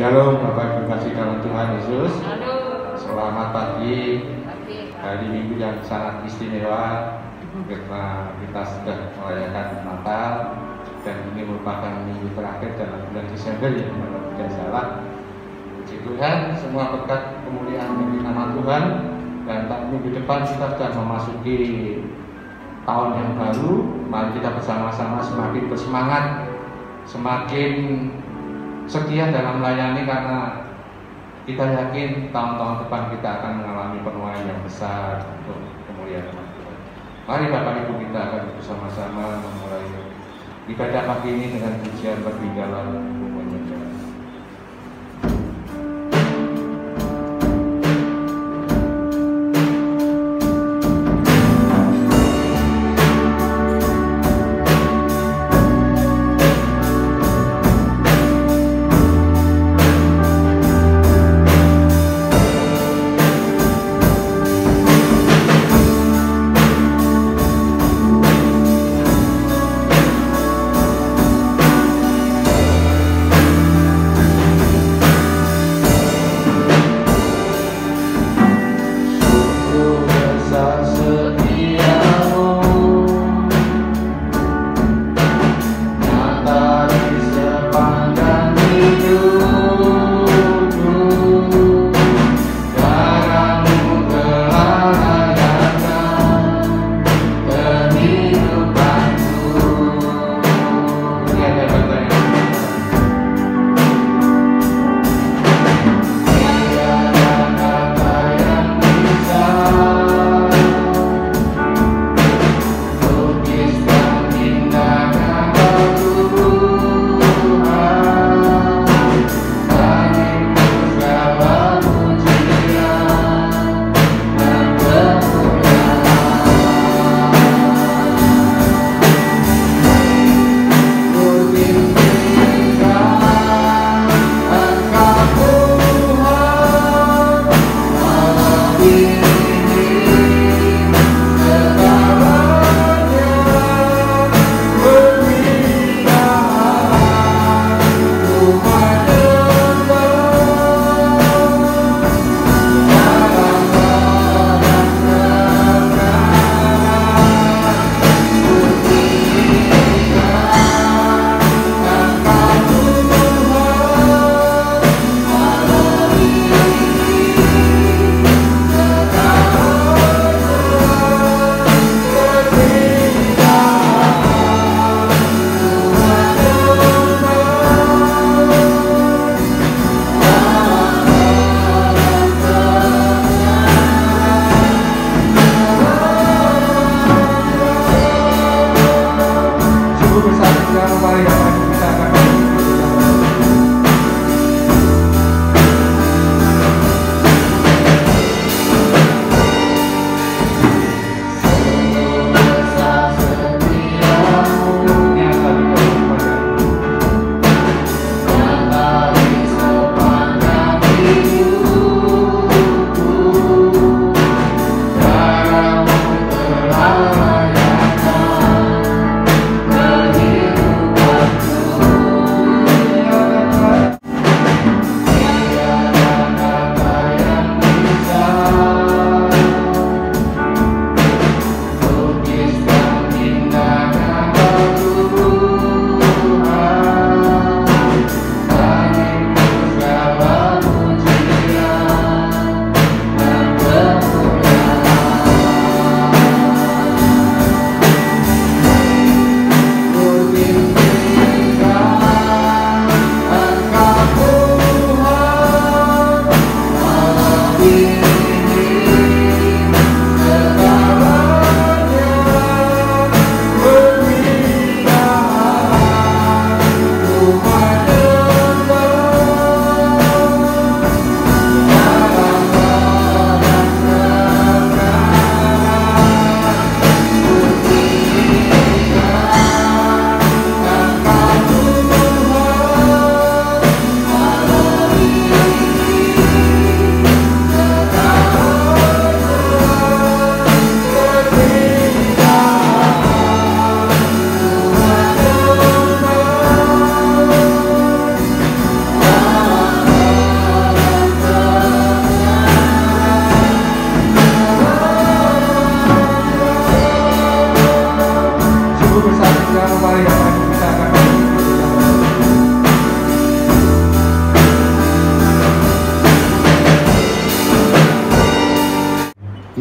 Shalom Bapak Ibu kasih dalam Tuhan Yesus. Halo. Selamat pagi. Hari Minggu yang sangat istimewa karena kita sudah merayakan Natal dan ini merupakan minggu terakhir dalam bulan Desember ya, kalau tidak salah. Puji Tuhan, semua berkat kemuliaan bagi nama Tuhan, dan minggu depan kita sudah memasuki tahun yang baru. Mari kita bersama-sama semakin bersemangat, semakin setia dalam melayani, karena kita yakin tahun-tahun depan kita akan mengalami penuaian yang besar untuk kemuliaan Tuhan. Mari Bapak Ibu kita akan bersama-sama memulai ibadah pagi ini dengan pujian bertinggalan umumnya.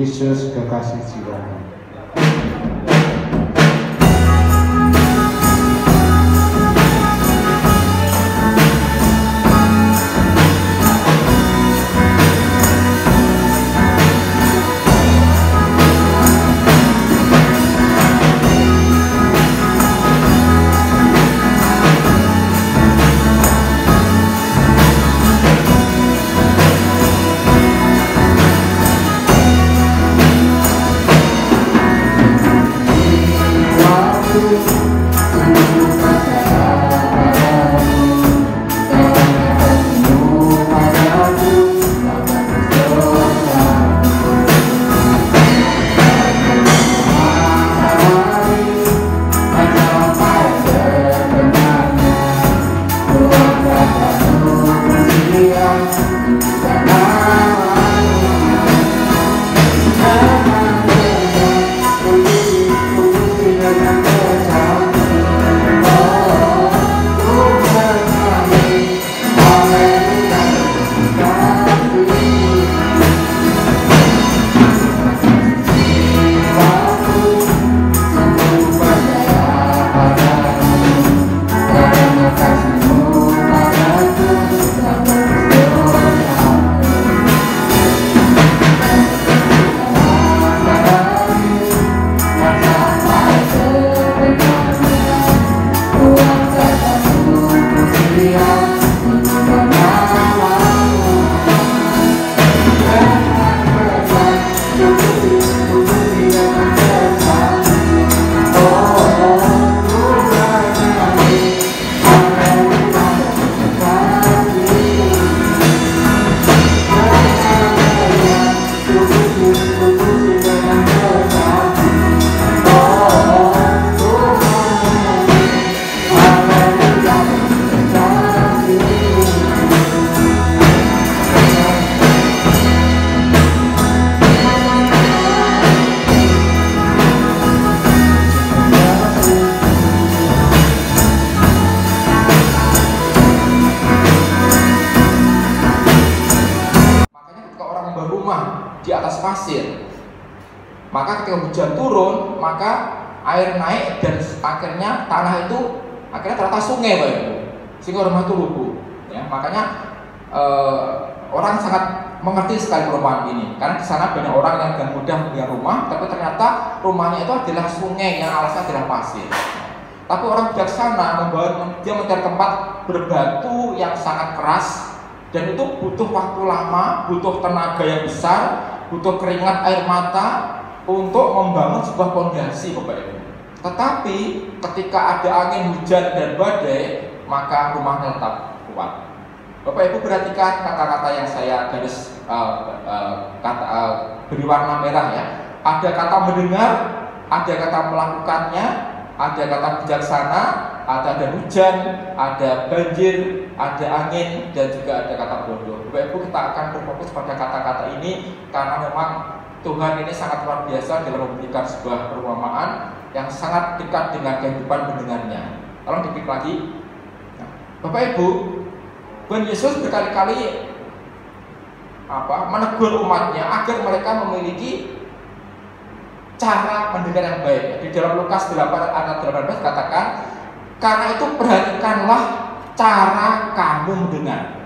Yesus kekasih jiwamu. Di atas pasir, maka ketika hujan turun, maka air naik dan akhirnya tanah itu akhirnya ternyata sungai, Bapak Ibu, sehingga rumah itu rubuh. Ya, makanya orang sangat mengerti sekali perumpamaan ini, karena di sana banyak orang yang dengan mudah punya rumah, tapi ternyata rumahnya itu adalah sungai yang alasnya adalah pasir. Tapi orang bijaksana dia mencari tempat berbatu yang sangat keras, dan itu butuh waktu lama, butuh tenaga yang besar, butuh keringat air mata untuk membangun sebuah fondasi, Bapak Ibu. Tetapi ketika ada angin hujan dan badai, maka rumahnya tetap kuat. Bapak Ibu perhatikan kata-kata yang saya garis beri warna merah ya. Ada kata mendengar, ada kata melakukannya, ada kata bijaksana, ada hujan, ada banjir, ada angin, dan juga ada kata bodoh. Bapak Ibu, kita akan berfokus pada kata-kata ini karena memang Tuhan ini sangat luar biasa dalam memberikan sebuah perumpamaan yang sangat dekat dengan kehidupan pendengarnya. Tolong diklik lagi. Nah, Bapak Ibu, Tuhan Yesus berkali-kali menegur umatnya agar mereka memiliki cara mendengar yang baik. Di dalam Lukas 8 ayat 18 katakan, karena itu perhatikanlah cara kamu mendengar.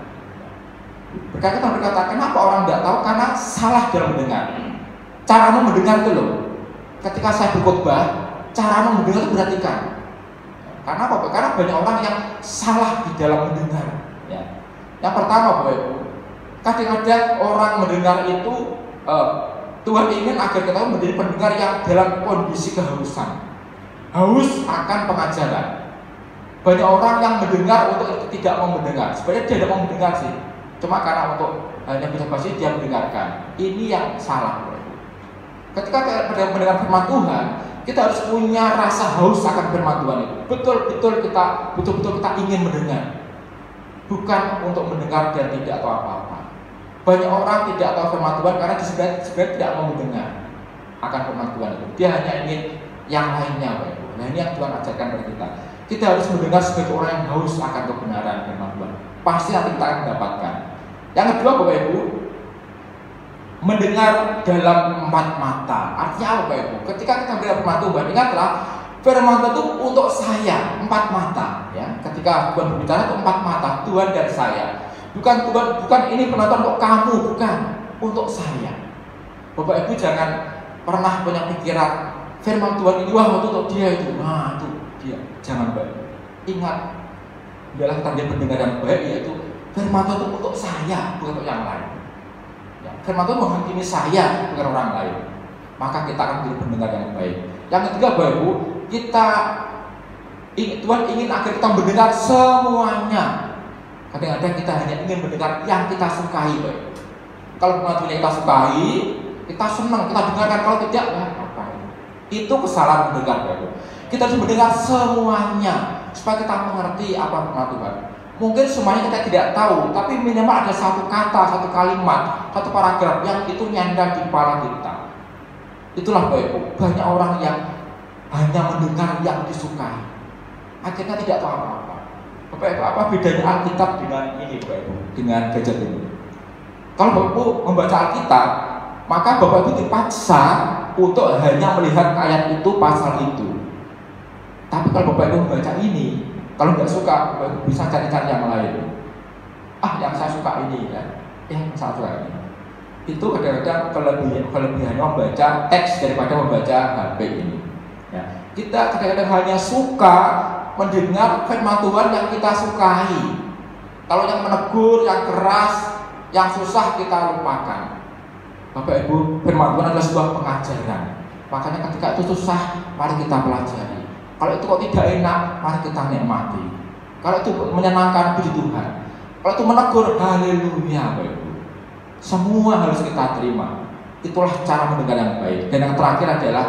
Berkata berkata, kenapa orang tidak tahu? Karena salah dalam mendengar. Caramu mendengar itu loh. Ketika saya berkhotbah, caramu mendengar itu perhatikan. Karena apa? Karena banyak orang yang salah di dalam mendengar. Ya. Yang pertama, Bapak Ibu, kadang-kadang orang mendengar itu Tuhan ingin agar kita menjadi pendengar yang dalam kondisi kehausan, haus akan pengajaran. Banyak orang yang mendengar untuk tidak mau mendengar. Sebenarnya dia tidak mau mendengar sih, cuma karena untuk hanya bisa basi dia mendengarkan. Ini yang salah. Ketika kita mendengar firman Tuhan, kita harus punya rasa haus akan firman Tuhan itu. Betul-betul kita ingin mendengar, bukan untuk mendengar dan tidak tahu apa-apa. Banyak orang tidak tahu firman Tuhan karena sebenarnya tidak mau mendengar akan firman Tuhan itu. Dia hanya ingin yang lainnya, Bapak Ibu. Nah, ini yang Tuhan ajarkan kepada kita. Kita harus mendengar sebagai orang yang haus akan kebenaran firman Tuhan. Pasti nanti kita akan mendapatkan. Yang kedua, Bapak Ibu, mendengar dalam 4 mata. Artinya apa Ibu? Ketika kita mendengar firman Tuhan, ingatlah firman Tuhan itu untuk saya 4 mata. Ya, ketika Tuhan berbicara itu 4 mata, Tuhan dan saya. Bukan ini firman Tuhan untuk kamu, bukan, untuk saya. Bapak Ibu jangan pernah punya pikiran firman Tuhan ini wah itu untuk dia itu, nah itu dia. Jangan Bapak. Ingat, adalah tanda pendengar yang baik yaitu firman Tuhan itu untuk saya, bukan untuk yang lain. Ya, firman Tuhan menghakimi saya, bukan orang lain. Maka kita akan menjadi pendengar yang baik. Yang ketiga Bapak Ibu, Tuhan ingin agar kita mendengar semuanya. Kadang-kadang kita hanya ingin mendengar yang kita sukai Bapak Ibu. Kalau firman Tuhan yang kita sukai, kita senang, kita dengarkan. Kalau tidak, ya apa itu kesalahan mendengar Bapak Ibu. Kita harus mendengar semuanya supaya kita mengerti apa firman Tuhan. Mungkin semuanya kita tidak tahu, tapi minimal ada satu kata, satu kalimat, satu paragraf yang itu nyandar di kepala kita. Itulah Bapak Ibu, banyak orang yang hanya mendengar yang disukai, akhirnya tidak tahu apa-apa. Bapak Ibu, apa bedanya Alkitab dengan ini Bapak Ibu, dengan gadget ini? Kalau Bapak Ibu membaca Alkitab, maka Bapak Ibu dipaksa untuk hanya melihat ayat itu, pasal itu. Tapi kalau Bapak Ibu membaca ini, kalau nggak suka, Bapak Ibu bisa cari-cari yang lain. Yang saya suka ini ya, yang saya suka ini. Itu kadang-kadang kelebihannya membaca teks daripada membaca HP ini. Ya. Kita kadang-kadang hanya suka mendengar firman Tuhan yang kita sukai. Kalau yang menegur, yang keras, yang susah kita lupakan. Bapak Ibu, firman Tuhan adalah sebuah pengajaran. Makanya ketika itu susah, mari kita pelajari. Kalau itu kok tidak enak, mari kita nikmati. Kalau itu menyenangkan, puji Tuhan. Kalau itu menegur, haleluya Bapak Ibu. Semua harus kita terima. Itulah cara mendengar yang baik. Dan yang terakhir adalah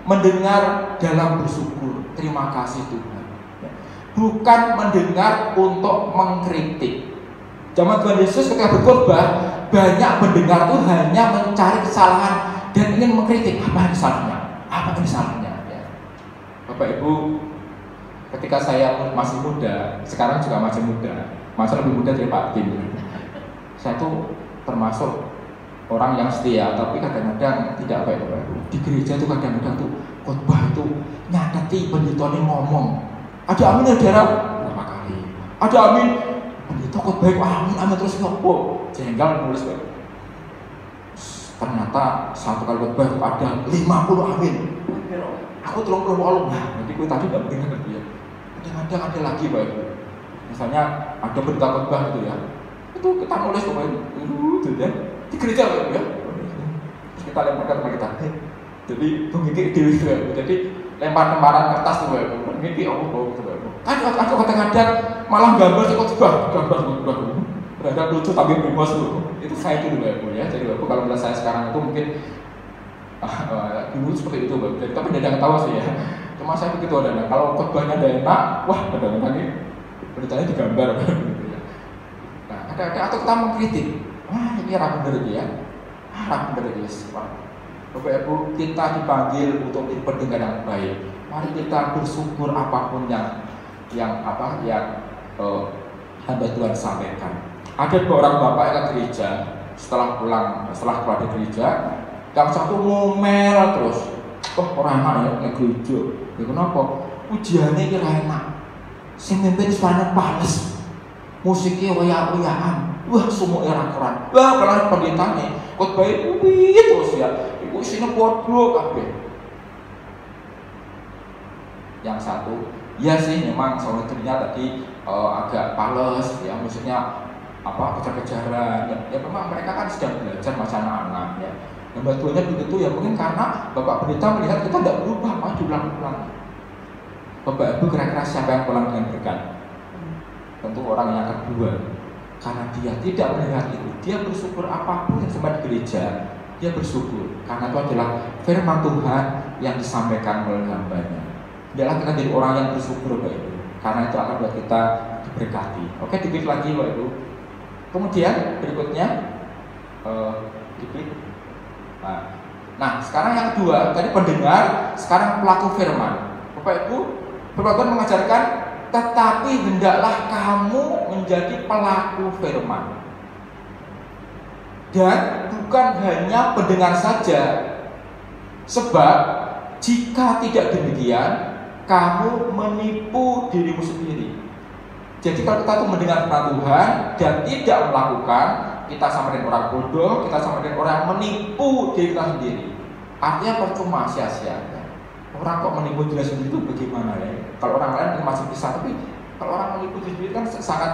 mendengar dalam bersyukur. Terima kasih Tuhan. Bukan mendengar untuk mengkritik. Zaman Tuhan Yesus ketika berkhotbah, banyak pendengar itu hanya mencari kesalahan dan ingin mengkritik. Apa salahnya? Apa salahnya? Bapak Ibu, ketika saya masih muda, sekarang juga masih muda, masih lebih muda dari Pak Tim. Saya tuh termasuk orang yang setia, tapi kadang-kadang tidak baik Bapak Ibu. Di gereja itu kadang-kadang tuh khotbah itu nyatati pendetanya ngomong. Ada amin ya darah berapa kali? Ada amin. Pendeta khotbah amin terus ngopo. Jenggal nulis Bapak. Ternyata satu kali khotbah ada 50 amin. Aku tolong walau, nanti gue tadi nggak mendengar dia. Kadang-kadang ada lagi Bapak Ibu. Misalnya ada berita khotbah gitu ya, itu kita nulis Bapak Ibu, gitu ya, di gereja Bapak Ibu ya. Terus kita lemparkan sama kita. Jadi pengikut dewi Bapak Ibu. Jadi lempar-lemparan kertas tuh Bapak Ibu. Mimpi aku bawa gitu Bapak Ibu. Kan aku kadang-kadang malah gambar sih khotbah, gambar. Berada lucu tapi bebas tuh. Itu saya dulu Bapak Ibu ya. Jadi Bapak Ibu kalau melihat saya sekarang itu mungkin dulu seperti itu Bapak. Jadi tapi tidak ketawa sih ya. Cuma saya begitu ada. Kalau khotbahnya ada enak, wah kadang-kadang ini beritanya digambar gitu ya. Nah, ada atau kita mengkritik. Wah, ini rapi bener ya. Rapi bener ya. Bapak Ibu, kita dipanggil untuk pendengar yang baik. Mari kita bersyukur apapun yang hamba Tuhan sampaikan. Ada 2 orang bapak yang ke gereja setelah keluar dari gereja. Yang satu ngomel terus, orang enak ya ke gereja. Ya kenapa? Ujiannya kira enak. Si mimpin suaranya panas, musiknya oyak-oyakan. Wah semua era keran. Wah kalau pendetanya, khotbah itu terus ya. Ibu isinya bodoh kabeh. Yang satu, ya sih memang solidernya tadi agak pales ya, musiknya kejar-kejaran. Ya memang mereka kan sedang belajar macam anak-anak ya. Dan bantuannya begitu ya mungkin karena Bapak Pendeta melihat kita tidak berubah, maju pulang-pulang. Bapak Ibu kira-kira siapa yang pulang dengan berkat? Tentu orang yang kedua. Karena dia tidak melihat itu, dia bersyukur apapun yang sempat di gereja, dia bersyukur. Karena itu adalah firman Tuhan yang disampaikan oleh hambanya. Adalah kita jadi orang yang bersyukur Bapak Ibu. Karena itu akan buat kita diberkati. Oke, diklik lagi Bapak Ibu. Kemudian berikutnya diklik. Nah, sekarang yang kedua, tadi pendengar, sekarang pelaku firman. Bapak Ibu, firman Tuhan mengajarkan, tetapi hendaklah kamu menjadi pelaku firman. Dan bukan hanya pendengar saja. Sebab jika tidak demikian, kamu menipu dirimu sendiri. Jadi kalau kita tuh mendengar firman Tuhan dan tidak melakukan, kita sama dengan orang bodoh, kita sama dengan orang yang menipu diri kita sendiri. Artinya percuma, sia-sia. Orang kok menipu diri sendiri itu bagaimana ya? Kalau orang lain masih bisa, tapi kalau orang menipu diri sendiri kan sangat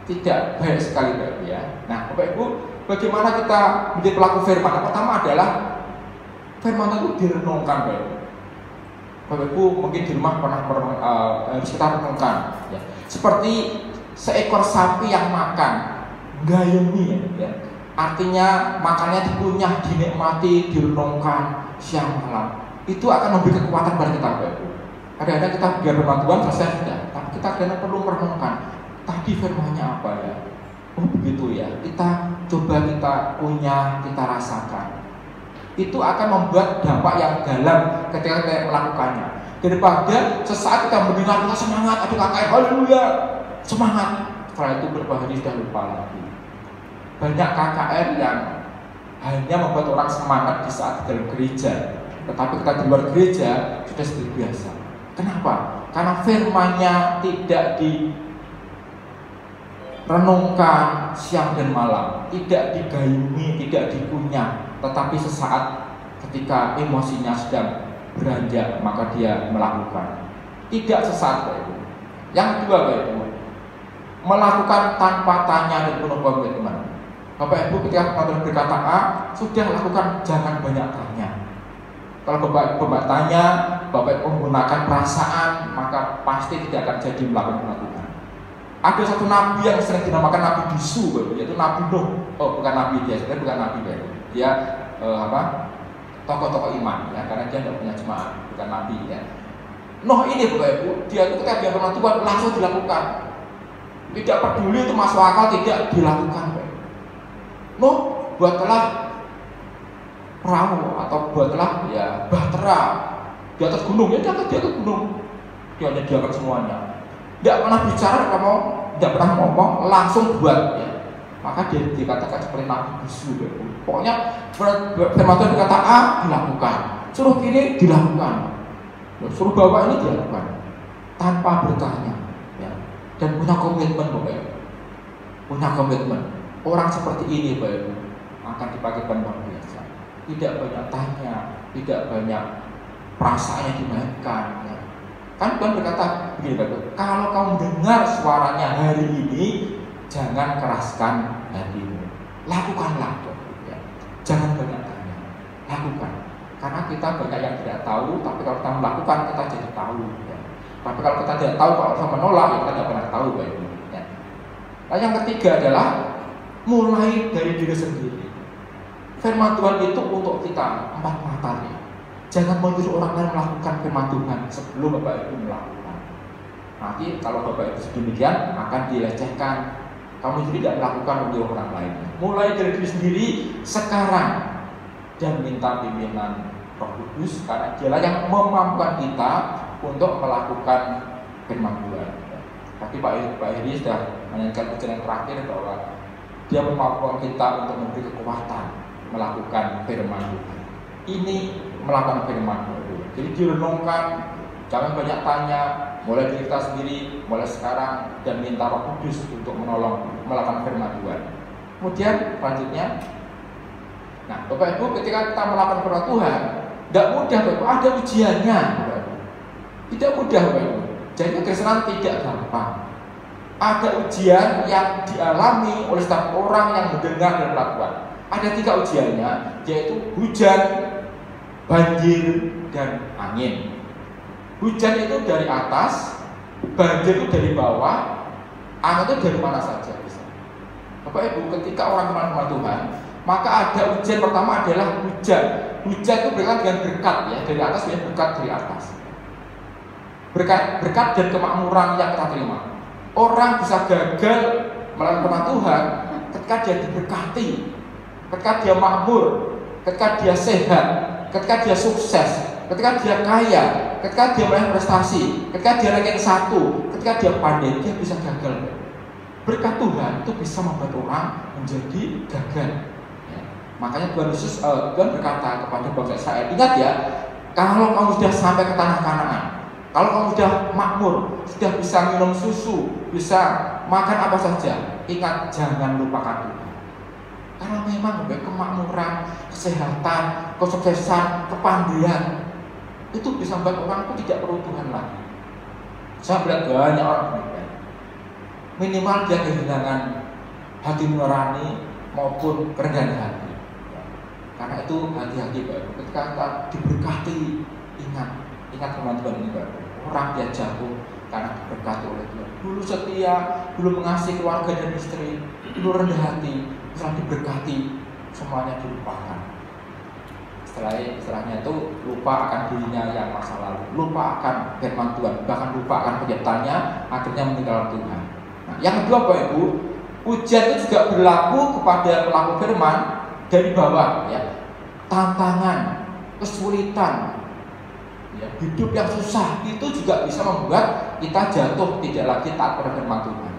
tidak baik sekali ya. Nah, Bapak Ibu, bagaimana kita menjadi pelaku firman? Yang pertama adalah firman itu direnungkan, Bapak Ibu. Bapak Ibu mungkin di rumah pernah harus kita renungkan. Ya. Seperti seekor sapi yang makan, gayemi ya. Artinya makannya dikunyah, dinikmati, direnungkan siang malam. Itu akan memberi kekuatan pada kita, Bapak Ibu. Kadang-kadang kita biar firman Tuhan selesai sudah, tapi kita kadang perlu merenungkan. Tadi firmannya apa ya? Oh begitu ya. Kita coba kita kunyah, kita rasakan. Itu akan membuat dampak yang dalam ketika kita melakukannya. Daripada sesaat kita mendengar kita semangat, aduh kakak, haleluya, semangat. Setelah itu beberapa hari sudah lupa lagi. Banyak KKR yang hanya membuat orang semangat di saat di dalam gereja, tetapi kita di luar gereja sudah seperti biasa. Kenapa? Karena firman-Nya tidak direnungkan siang dan malam, tidak digayungi, tidak dikunyah, tetapi sesaat ketika emosinya sedang beranjak maka dia melakukan. Tidak sesaat, Bapak Ibu. Yang kedua, Bapak Ibu, melakukan tanpa tanya dan penuh komitmen. Bapak Ibu ketika Tuhan berkata A, sudah lakukan, jangan banyak tanya. Kalau Bapak tanya, Bapak Ibu menggunakan perasaan, maka pasti tidak akan jadi melakukan Tuhan. Ada satu nabi yang sering dinamakan nabi bisu, yaitu Nabi Nuh. Oh, bukan nabi dia, sebenarnya bukan nabi dia tokoh-tokoh iman ya, karena dia tidak punya jemaat, bukan nabi ya. Nuh ini Bapak Ibu, dia itu ketika dia firman Tuhan langsung dilakukan. Tidak peduli itu masuk akal, tidak dilakukan. Nuh buatlah perahu atau buatlah ya bahtera di atas gunung, ya dia ke gunung, dia hanya diakan semuanya. Tidak pernah bicara, tidak pernah ngomong, langsung buat ya. Maka dia dikatakan seperti nabi bisu. Pokoknya firman Tuhan berkata A, dilakukan. Suruh kiri, dilakukan. Suruh bawah, ini dilakukan tanpa bertanya ya. Dan punya komitmen, Bapak. Punya komitmen. Orang seperti ini, Bapak, akan dipakai luar biasa. Tidak banyak tanya, tidak banyak perasaannya dimainkan ya. Kan Tuhan berkata begini, Bapak, kalau kamu dengar suaranya hari ini, jangan keraskan hatimu. Lakukanlah, ya. Jangan banyak tanya, lakukan. Karena kita banyak yang tidak tahu, tapi kalau kita melakukan kita jadi tahu. Ya. Tapi kalau kita tidak tahu, kalau kita menolak, ya kita tidak pernah tahu, Bapak. Ya. Nah, yang ketiga adalah mulai dari diri sendiri. Firman Tuhan itu untuk kita 4 mata ya. Jangan menyuruh orang lain melakukan firman Tuhan sebelum Bapak Ibu melakukan. Nanti kalau Bapak Ibu sedemikian akan dilecehkan. Kamu sendiri tidak melakukan untuk orang lain. Mulai dari diri sendiri sekarang dan minta pimpinan Roh Kudus, karena dialah yang memampukan kita untuk melakukan firman Tuhan. Tadi Pak Heri sudah menyampaikan ujian yang terakhir bahwa dia memampukan kita untuk memberi kekuatan melakukan firman Tuhan. Ini melakukan firman Tuhan. Jadi direnungkan, jangan banyak tanya, mulai dari kita sendiri, mulai sekarang, dan minta Roh Kudus untuk menolong melakukan firman Tuhan. Kemudian selanjutnya, nah Bapak Ibu ketika kita melakukan firman Tuhan, tidak mudah, Bapak Ibu, ada ujiannya, Bapak Ibu. Tidak mudah, Bapak Ibu. Jadi kekristenan tidak gampang. Ada ujian yang dialami oleh setiap orang yang mendengar dan melakukan. Ada 3 ujiannya, yaitu hujan, banjir, dan angin. Hujan itu dari atas, banjir itu dari bawah, angin itu dari mana saja bisa. Bapak Ibu, ketika orang firman Tuhan, maka ada ujian pertama adalah hujan. Hujan itu berkaitan dengan berkat ya, dari atas ya, berkat dari atas. Berkat dan kemakmuran yang kita terima. Orang bisa gagal melakukan firman Tuhan ketika dia diberkati, ketika dia makmur, ketika dia sehat, ketika dia sukses, ketika dia kaya, ketika dia meraih prestasi, ketika dia ranking 1, ketika dia pandai, dia bisa gagal. Berkat Tuhan itu bisa membuat orang menjadi gagal. Makanya Tuhan berkata kepada bangsa Israel, ingat ya, kalau kamu sudah sampai ke tanah Kanaan, kalau kamu sudah makmur, sudah bisa minum susu, bisa makan apa saja, ingat jangan lupakan Tuhan. Karena memang kemakmuran, kesehatan, kesuksesan, kepandaian itu bisa membuat orang itu tidak perlu Tuhan lagi. Saya melihat banyak orang demikian. Minimal dia kehilangan hati nurani maupun kerendahan hati. Karena itu hati-hati baru. Ketika kita diberkati, ingat firman Tuhan ini baru. Orang dia jatuh karena diberkati oleh Tuhan. Dulu setia, dulu mengasihi keluarga dan istri, dulu rendah hati, setelah diberkati semuanya dilupakan. Istilahnya itu lupa akan dirinya yang masa lalu, lupa akan firman Tuhan, bahkan lupa akan penciptanya, akhirnya meninggalkan Tuhan. Nah, yang kedua Bapak Ibu, ujian itu juga berlaku kepada pelaku firman dari bawah, ya. Tantangan, kesulitan, ya, hidup yang susah itu juga bisa membuat kita jatuh, tidak lagi taat pada firman Tuhan.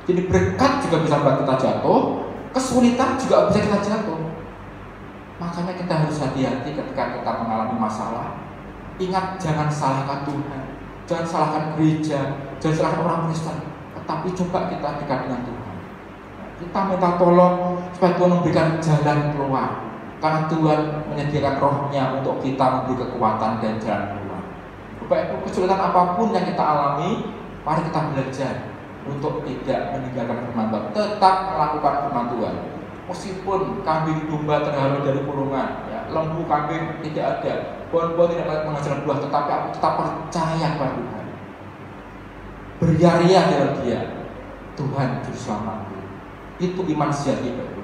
Jadi berkat juga bisa membuat kita jatuh, kesulitan juga bisa kita jatuh. Makanya kita harus hati-hati ketika kita mengalami masalah. Ingat, jangan salahkan Tuhan, jangan salahkan gereja, jangan salahkan orang Kristen, tetapi coba kita dekat dengan Tuhan. Kita minta tolong supaya Tuhan memberikan jalan keluar, karena Tuhan menyediakan rohnya untuk kita memberi kekuatan dan jalan keluar. Bapak Ibu, kesulitan apapun yang kita alami, mari kita belajar untuk tidak meninggalkan firman Tuhan, tetap melakukan firman Tuhan. Meskipun kambing domba terhalau dari kurungan, ya, lembu kambing tidak ada, pohon-pohon tidak menghasilkan buah, tetapi aku tetap percaya pada Tuhan. Beryaria dalam Dia, Tuhan juru selamatku. Itu iman sejati, Bapak.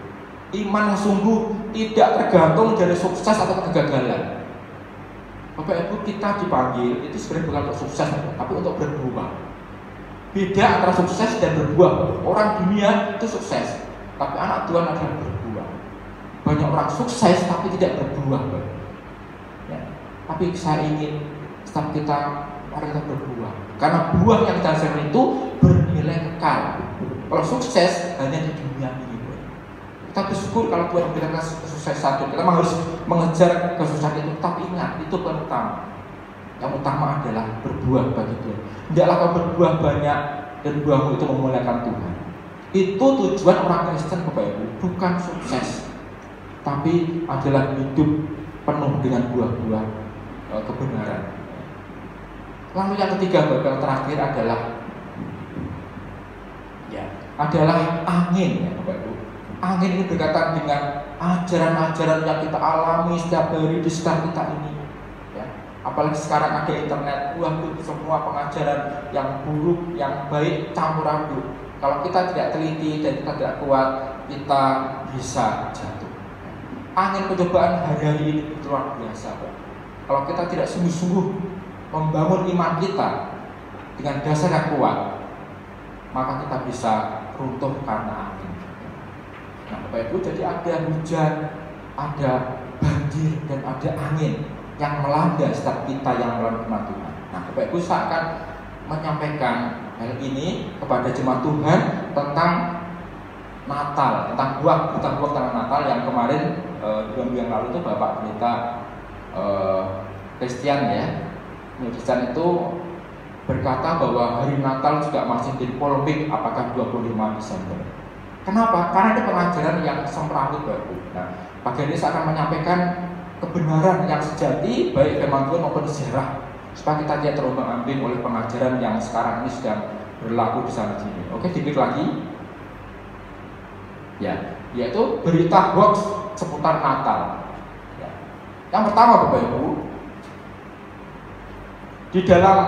Iman yang sungguh tidak tergantung dari sukses atau kegagalan. Bapak Ibu, kita dipanggil itu sebenarnya bukan untuk sukses, tapi untuk berbuah. Beda antara sukses dan berbuah. Orang dunia itu sukses, tapi anak Tuhan adalah berbuah. Banyak orang sukses tapi tidak berbuah, ya. Tapi saya ingin setiap kita mari kita berbuah, karena buah yang kita hasilkan itu bernilai kekal. Kalau sukses hanya di dunia ini, kita bersyukur kalau Tuhan memberikan kesuksesan. Kita harus mengejar kesuksesan itu, tapi ingat itu bukan utama. Yang utama adalah berbuah bagi Tuhan. Tidaklah kau berbuah banyak dan buahmu itu memuliakan Tuhan. Itu tujuan orang Kristen, Bapak Ibu, bukan sukses, tapi adalah hidup penuh dengan buah-buah kebenaran. Lalu yang ketiga, Bapak, yang terakhir adalah angin, ya, Bapak Ibu. Angin ini berkaitan dengan ajaran-ajaran yang kita alami setiap hari di sekitar kita ini, ya. Apalagi sekarang ada internet, semua pengajaran yang buruk, yang baik campur aduk. Kalau kita tidak teliti dan kita tidak kuat, kita bisa jatuh. Angin pencobaan hari-hari ini itu luar biasa, Pak. Kalau kita tidak sungguh-sungguh membangun iman kita dengan dasar yang kuat, maka kita bisa runtuh karena angin. Nah, Bapak Ibu, jadi ada hujan, ada banjir, dan ada angin yang melanda setiap kita yang melalui firman Tuhan. Nah, Bapak Ibu, saya akan menyampaikan hal ini kepada jemaat Tuhan tentang Natal, tentang buah tentang Natal yang kemarin 2 minggu yang lalu itu Bapak Pendeta Christian, ya, Christian itu berkata bahwa hari Natal juga masih jadi polemik apakah 25 Desember. Kenapa? Karena ada pengajaran yang semrawut, Bapak. Nah, bagian ini saya akan menyampaikan kebenaran yang sejati baik firman Tuhan maupun sejarah, supaya kita tidak terombang-ambing oleh pengajaran yang sekarang ini sedang berlaku di sana sini. Oke, diklik lagi. Ya, yaitu berita hoax seputar Natal. Ya. Yang pertama, Bapak Ibu, di dalam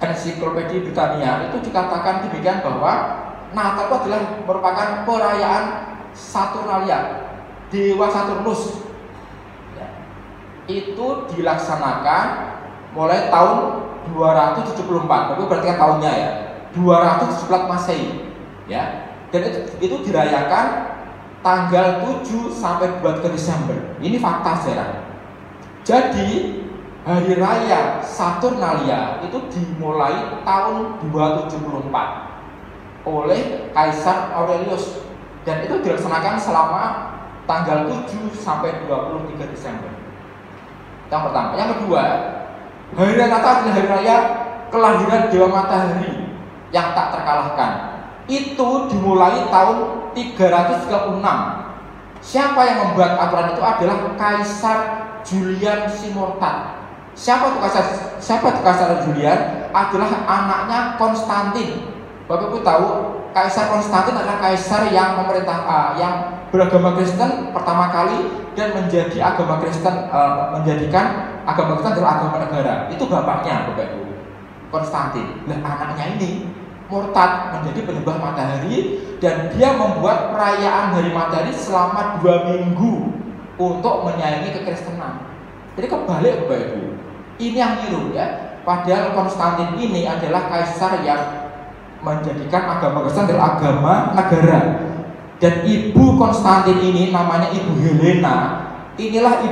Ensiklopedia Britania itu dikatakan demikian bahwa Natal itu adalah merupakan perayaan Saturnalia, Dewa Saturnus. Ya. Itu dilaksanakan mulai tahun 274, itu berarti kan tahunnya, ya, 274 Masehi, ya. Dan itu dirayakan tanggal 7 sampai 23 Desember. Ini fakta sejarah. Jadi hari raya Saturnalia itu dimulai tahun 274 oleh Kaisar Aurelius. Dan itu dilaksanakan selama tanggal 7 sampai 23 Desember. Yang pertama. Yang kedua, hari raya Natal adalah hari raya kelahiran Dewa Matahari yang tak terkalahkan. Itu dimulai tahun 336. Siapa yang membuat aturan itu adalah Kaisar Julian Simortat. Siapa itu Kaisar Julian? Adalah anaknya Konstantin. Bapak Ibu tahu Kaisar Konstantin adalah kaisar yang memerintah yang beragama Kristen pertama kali dan menjadikan agama Kristen adalah agama negara. Itu bapaknya, Bapak Ibu, Konstantin. Nah, anaknya ini murtad menjadi penyembah matahari dan dia membuat perayaan hari matahari selama 2 minggu untuk menyayangi kekristenan. Jadi kebalik, Bapak Ibu. Ini yang niru ya. Padahal Konstantin ini adalah kaisar yang menjadikan agama Kristen adalah agama negara. Dan ibu Konstantin ini namanya Ibu Helena. Inilah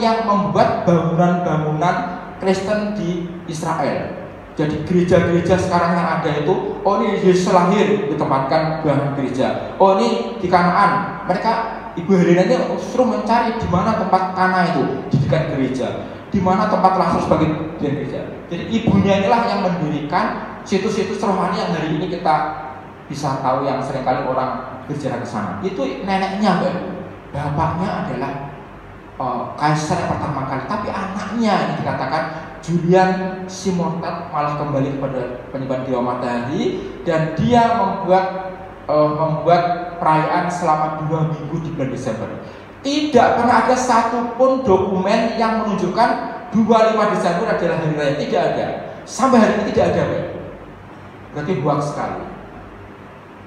yang membuat bangunan-bangunan Kristen di Israel. Jadi gereja-gereja sekarang yang ada itu, oh ini Yesus lahir ditempatkan bangunan gereja. Oh ini di Kanaan, mereka Ibu Helena ini justru mencari di mana tempat Kana itu dijadikan gereja, di mana tempat Lazarus sebagai gereja. Jadi ibunya inilah yang mendirikan situs-situs rohani yang hari ini kita bisa tahu yang seringkali orang berjalan ke sana. Itu neneknya, bapaknya adalah kaisar yang pertama kali, tapi anaknya ini dikatakan Julian Simortat malah kembali kepada penyembahan Dewa Matahari dan dia membuat perayaan selama 2 minggu di bulan Desember. Tidak pernah ada satupun dokumen yang menunjukkan 25 Desember adalah hari raya. Tidak ada. Sampai hari ini tidak ada, Berarti hoax sekali.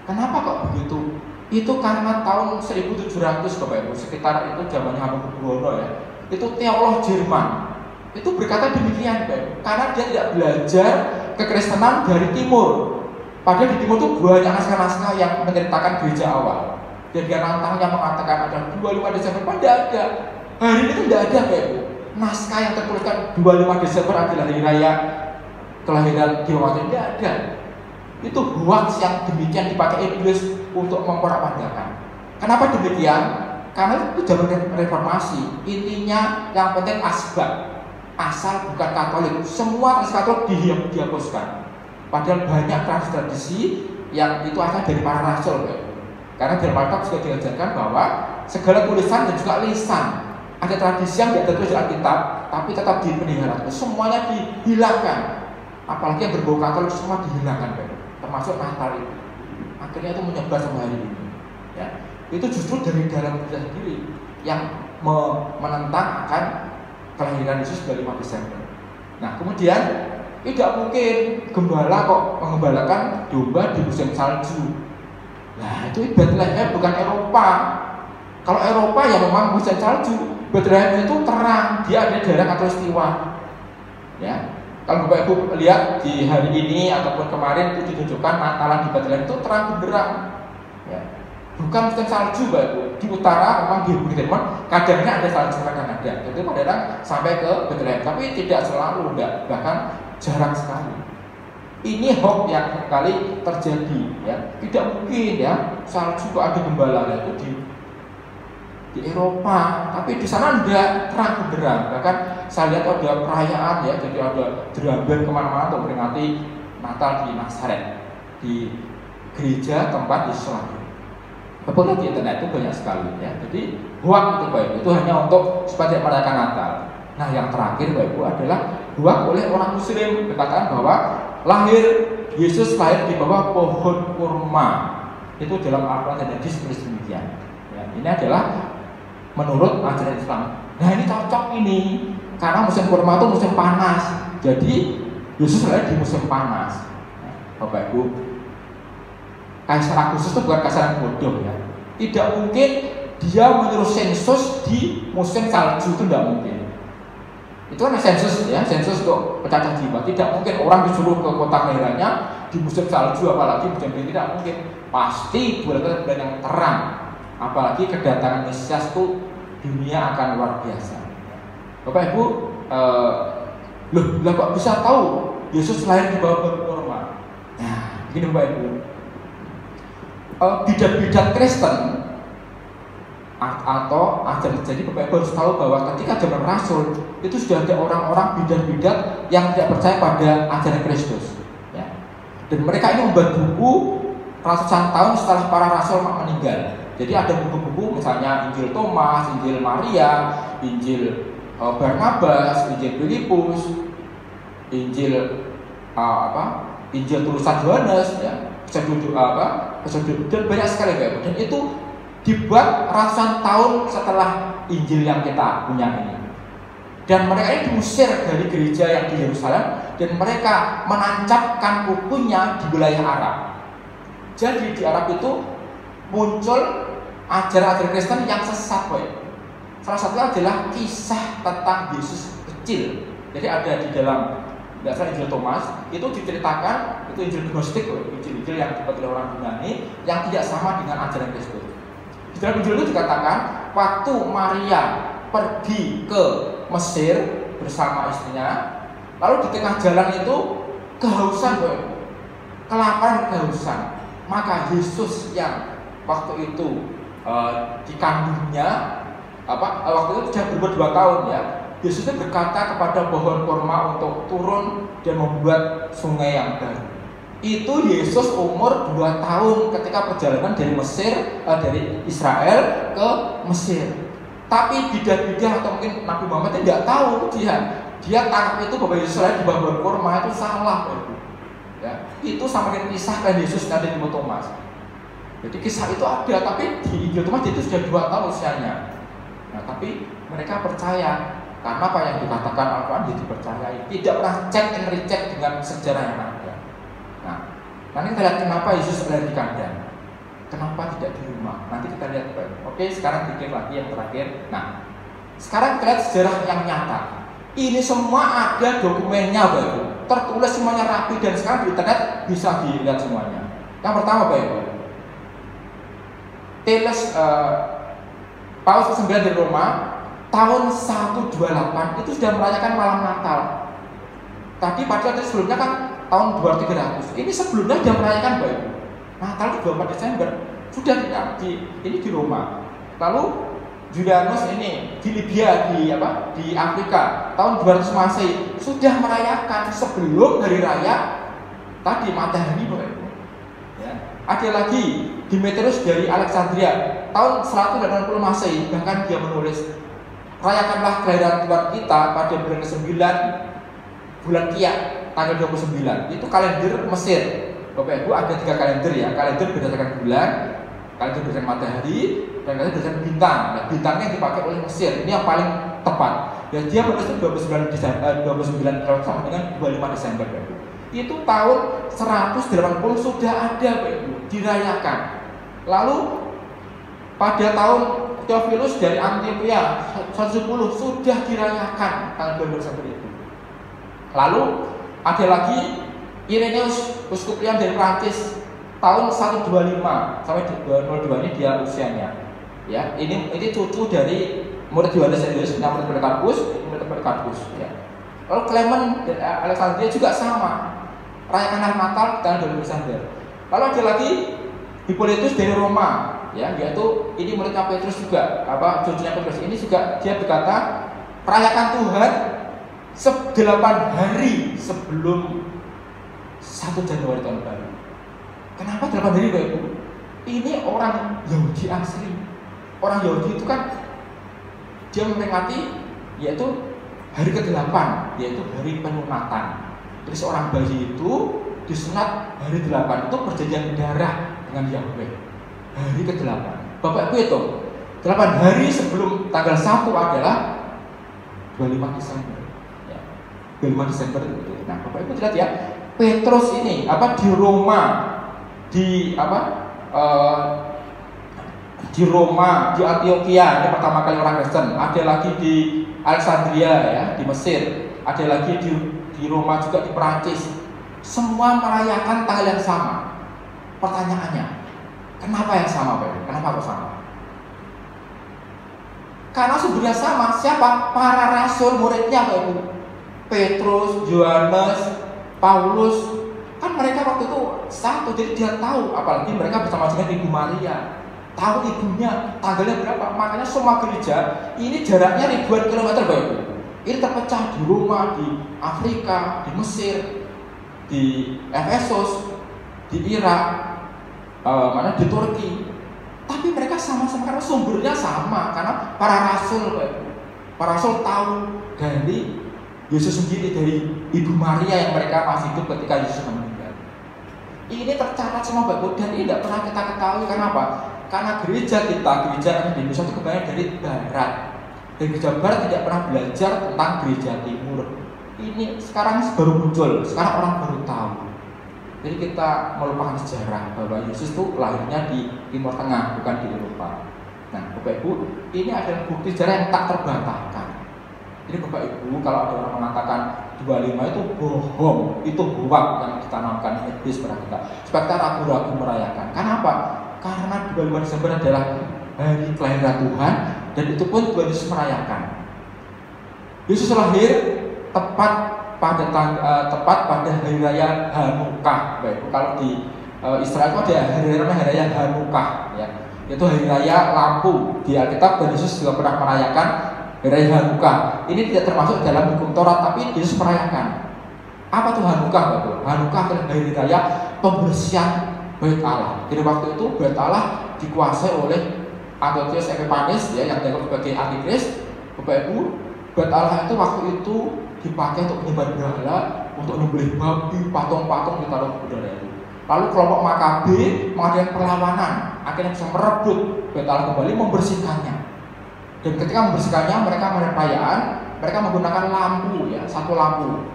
Kenapa kok begitu? Itu karena tahun 1700, Bapak Ibu, sekitar itu zamannya Hamengkubuwono ya. Itu teolog Jerman. Itu berkata demikian, Bapak Ibu. Karena dia tidak belajar kekristenan dari timur. Padahal di timur itu banyak naskah-naskah yang menceritakan gereja awal. Dan dia nantang yang mengatakan ada 25 Desember, tidak ada. Hari ini itu tidak ada, Bapak Ibu. Naskah yang tertuliskan 25 Desember adalah hari raya kelahiran Dewa Matahari, tidak ada. Itu hoax yang demikian dipakai iblis untuk memperbandingkan. Kenapa demikian? Karena itu zaman reformasi. Intinya yang penting asbab, asal bukan Katolik. Semua Katolik dihapuskan. Padahal banyak tradisi yang itu asal dari para rasul. Karena dalam Alkitab juga diajarkan bahwa segala tulisan dan juga lisan, ada tradisi yang tidak tertulis di Alkitab, tapi tetap dipelihara. Semuanya dihilangkan. Apalagi yang berbau Katolik semua dihilangkan, termasuk Natal itu. Akhirnya itu menyebar sampai hari ini. Ya, itu justru dari dalam gereja sendiri yang menentang akan kelahiran Yesus 25 Desember. Nah, kemudian tidak mungkin gembala kok mengembalakan domba di musim salju. Nah, itu Bethlehem bukan Eropa. Kalau Eropa ya memang musim salju. Bethlehem itu terang, dia ada daerah katulistiwa. Ya. Kalau Bapak Ibu lihat di hari ini ataupun kemarin itu ditunjukkan Natalan di Bethlehem itu terang benderang, ya. Bukan musim salju, Bapak Ibu. Di utara memang di Bukit Hermon kadangnya ada salju, kadang ada. Itu kadang sampai ke Bethlehem, tapi tidak selalu, enggak, bahkan jarang sekali. Ini hoax yang kali terjadi, ya. Tidak mungkin ya salju kok ada gembala itu di Eropa, tapi di sana enggak, terang benderang. Bahkan saya lihat ada perayaan ya, jadi ada drum band kemana-mana untuk memperingati Natal di Nazaret, di gereja tempat di Selatan. Betul di internet itu banyak sekali ya. Jadi hoax itu, Bapak Ibu, itu hanya untuk supaya merayakan Natal. Nah, yang terakhir, Bapak Ibu, adalah hoax oleh orang Muslim dikatakan bahwa Yesus lahir di bawah pohon kurma. Itu dalam Al-Quran dan hadis tulis demikian. Ya, ini adalah menurut ajaran Islam. Nah, ini cocok ini karena musim kurma itu musim panas. Jadi Yesus lahir di musim panas. Nah, Bapak Ibu, Kaisar Agustus itu bukan kaisar yang bodoh ya. Tidak mungkin dia menyuruh sensus di musim salju, itu tidak mungkin. Itu kan sensus ya, sensus untuk pencacah jiwa. Tidak mungkin orang disuruh ke kota kelahirannya di musim salju, apalagi musim dingin, tidak mungkin. Pasti bulan yang terang. Apalagi kedatangan Mesias itu dunia akan luar biasa. Bapak Ibu, loh kok bisa tahu Yesus lahir di bawah pohon kurma? Nah, begini Bapak Ibu. bidat-bidat Kristen atau ajaran. Jadi Bapak Ibu harus tahu bahwa ketika zaman Rasul itu sudah ada orang-orang bidat-bidat yang tidak percaya pada ajaran Kristus, ya. Dan mereka ini membuat buku ratusan tahun setelah para rasul meninggal. Jadi ada buku-buku misalnya Injil Thomas, Injil Maria, Injil Barnabas, Injil Filipus, Injil Injil tulisan Yohanes, ya, dan banyak sekali Bapak. Dan itu dibuat ratusan tahun setelah Injil yang kita punya ini. Dan mereka ini diusir dari gereja yang di Yerusalem dan mereka menancapkan bukunya di wilayah Arab. Jadi di Arab itu muncul ajaran-ajaran Kristen yang sesat, Bapak. Salah satunya adalah kisah tentang Yesus kecil. Jadi ada di dalam dasar Injil Thomas itu diceritakan, itu Injil Gnostik, Injil yang dibuat oleh orang Yunani yang tidak sama dengan ajaran Kristus. Di dalam Injil itu dikatakan waktu Maria pergi ke Mesir bersama istrinya, lalu di tengah jalan itu kehausan, kelaparan, kehausan. Maka Yesus yang waktu itu dikandungnya, waktu itu sudah berumur 2 tahun, ya. Yesus itu berkata kepada pohon kurma untuk turun dan membuat sungai yang baru. Itu Yesus umur 2 tahun ketika perjalanan dari Mesir, dari Israel ke Mesir. Tapi bidah-bidah atau mungkin Nabi Muhammad tidak tahu dia tangkap itu bahwa Yesus di bawah pohon kurma itu salah, ya. Itu sama dengan kisah kan Yesus ada di Thomas. Jadi kisah itu ada, tapi di Injil Thomas itu sudah 2 tahun usianya. Nah, tapi mereka percaya karena apa yang dikatakan Al-Quran dia dipercayai, tidak pernah cek and recheck dengan sejarah yang ada. Nah, nanti kita lihat kenapa Yesus ada di kandang, kenapa tidak di rumah. Nanti kita lihat. Oke, sekarang bikin lagi yang terakhir. Nah, sekarang kita lihat sejarah yang nyata. Ini semua ada dokumennya, Bapak, tertulis semuanya rapi dan sekarang di internet bisa dilihat semuanya. Yang pertama, Bapak, Teles Paus ke-9 di Roma tahun 128 itu sudah merayakan malam Natal. Tadi pada sebelumnya kan tahun 2300. Ini sebelumnya sudah merayakan Bapak. Natal 24 Desember sudah ini di Roma. Lalu Julianus ini di Libya di Afrika tahun 200 Masehi sudah merayakan sebelum hari raya tadi matahari, Bapak. Ya. Ada lagi Demetrius dari Alexandria tahun 180 Masehi, bahkan dia menulis rayakanlah kelahiran Tuhan kita pada bulan ke-9 bulan Kiat tanggal 29. Itu kalender Mesir. Bapak Ibu ada 3 kalender, ya. Kalender berdasarkan bulan, kalender berdasarkan matahari, dan kalender berdasarkan bintang. Nah, bintangnya yang dipakai oleh Mesir. Ini yang paling tepat. Dan dia menulis 29 sama dengan 25 Desember, Bapak Ibu. Itu tahun 180 sudah ada, Bapak Ibu, dirayakan. Lalu pada tahun Theophilus dari Antioquia 110 sudah dirayakan tanggal 12 Desember itu. Lalu ada lagi Irenaeus uskup Lyon dari Prancis tahun 125 sampai 202 ini dia usianya. Ya, ini cucu dari murid Yohanes yang murid Polikarpus, ya. Lalu Clement dari Alexandria juga sama, rayakan Natal tanggal 12 Desember. Lalu ada lagi Hippolytus dari Roma, ya, yaitu ini muridnya Petrus juga, cucunya Petrus ini juga dia berkata rayakan Tuhan 8 hari sebelum 1 Januari tahun baru. Kenapa 8 hari, Bapak Ibu? Ini orang Yahudi asli. Orang Yahudi itu kan dia memperingati yaitu hari ke-8, yaitu hari penunatan. Jadi seorang bayi itu disunat hari 8 itu perjanjian darah dengan Yahweh. Hari ke-8. Bapak Ibu itu 8 hari sebelum tanggal 1 adalah 25 Desember. Ya. 25 Desember itu. Nah, Bapak Ibu lihat ya, Petrus ini di Roma, di Roma, di Antioquia, ini pertama kali orang Kristen. Ada lagi di Alexandria, ya, di Mesir. Ada lagi di Roma juga, di Perancis. Semua merayakan tanggal yang sama. Pertanyaannya, kenapa yang sama, Pak? Kenapa kok sama? Karena sumbernya sama. Siapa? Para rasul muridnya, Pak Ibu. Petrus, Yohanes, Paulus, Kan mereka waktu itu satu, jadi dia tahu, apalagi mereka bersama dengan Ibu Maria, tahu ibunya, tanggalnya berapa. Makanya semua gereja ini jaraknya ribuan kilometer Bapak Ibu. Ini terpecah di Roma, di Afrika, di Mesir, di Efesus, di Irak, di Turki. Tapi mereka sama-sama karena sumbernya sama, karena para rasul Bapak Ibu. Para rasul tahu dari Yesus sendiri, dari Ibu Maria yang mereka masih hidup ketika Yesus meninggal. Ini tercatat semua Bapak Ibu, dan ini tidak pernah kita ketahui. Karena apa? Karena gereja kita, gereja di Indonesia itu kebanyakan dari barat. Dan gereja barat tidak pernah belajar tentang gereja timur. Ini sekarang baru muncul, sekarang orang baru tahu. Jadi kita melupakan sejarah bahwa Yesus itu lahirnya di Timur Tengah, bukan di Eropa. Nah Bapak Ibu, ini adalah bukti sejarah yang tak terbantahkan. Jadi Bapak Ibu, kalau ada orang mengatakan 25 itu bohong, itu hoak yang ditanamkan iblis pada kita, supaya kita ragu-ragu merayakan. Kenapa? Karena 25 Desember adalah hari kelahiran Tuhan, dan itu pun Tuhan Yesus merayakan. Yesus lahir tepat pada hari raya Hanukkah. Baik, kalau di Israel itu ada hari raya Hanukkah, ya, yaitu hari raya lampu. Di Alkitab Tuhan Yesus juga pernah merayakan hari raya Hanukkah. Ini tidak termasuk dalam hukum Taurat, tapi Yesus merayakan. Apa tuh Hanukkah, Bapak? Hanukkah adalah hari raya pembersihan Bait Allah. Jadi waktu itu Bait Allah dikuasai oleh Antiochus Epiphanes, ya, yang dianggap sebagai antikris. Bapak Ibu, Bait Allah itu waktu itu dipakai untuk menyembah berhala, untuk menyembelih babi, patung-patung ditaruh di udara itu. Lalu kelompok Makabe mengadakan perlawanan, akhirnya bisa merebut Bait Allah kembali, membersihkannya. Dan ketika membersihkannya, mereka mengadakan perayaan, mereka menggunakan lampu, ya, satu lampu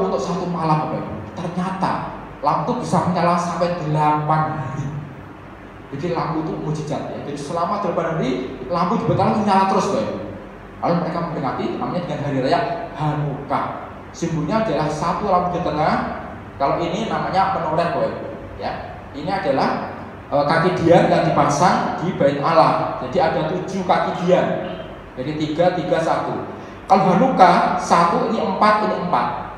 untuk satu malam, Bapak Ibu. Ternyata lampu bisa menyala sampai 8 hari. Jadi lampu itu mujizat, ya. Jadi selama 8 hari lampu di Bait Allah menyala terus, Bapak Ibu. Lalu mereka memperingati namanya dengan hari raya Hanukkah. Simbolnya adalah satu lampu di tengah. Kalau ini namanya menoreh, Bapak Ibu, ya. Ini adalah kaki dian yang dipasang di Bait Allah. Jadi ada 7 kaki dian. Jadi 3, 3, 1. Kalau Hanukkah 1, ini 4, ini 4.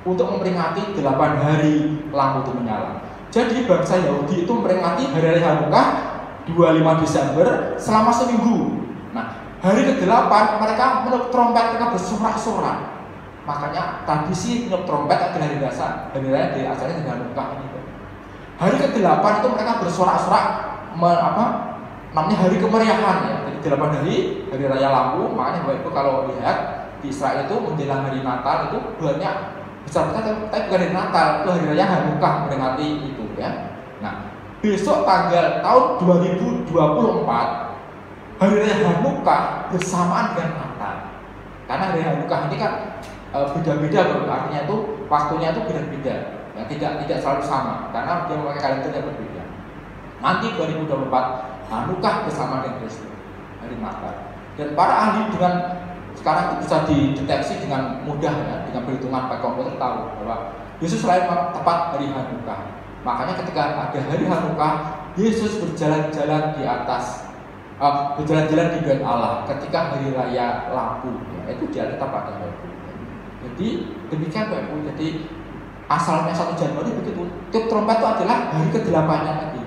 Untuk memperingati 8 hari lampu itu menyala. Jadi bangsa Yahudi itu memperingati hari raya Hanukkah 25 Desember selama seminggu. Nah, hari ke-8 mereka meniup trompet, mereka bersorak-sorak. Makanya tradisi meniup trompet adalah hari dasar, hari raya dari acaranya di Hanukkah ini. Hari ke-8 itu mereka bersorak-sorak, namanya hari kemeriahan, ya. Jadi 8 hari raya lampu. Makanya Bapak Ibu kalau lihat di Israel itu menjelang hari Natal itu banyak besar-besar, tapi bukan hari Natal, itu hari raya Hanukkah memperingati itu, ya. Nah, besok tanggal tahun 2024 hari raya Hanukkah bersamaan dengan Natal. Karena hari Hanukkah ini kan beda-beda, artinya itu waktunya itu beda-beda, ya, tidak selalu sama karena dia memakai kalender yang berbeda. Nanti 2024 Hanukkah bersama dengan Kristus, hari Natal. Dan para ahli dengan sekarang itu bisa dideteksi dengan mudah, ya, dengan perhitungan pakai komputer tahu bahwa Yesus lahir tepat hari Hanukkah. Makanya ketika ada hari Hanukkah, Yesus berjalan-jalan di atas, berjalan-jalan di Bait Allah ketika hari raya lampu, ya, itu di Alkitab ada itu. Jadi demikian Bapak Ibu. Jadi asalnya 1 Januari begitu. Tiup trompet itu adalah hari ke-8-nya lagi.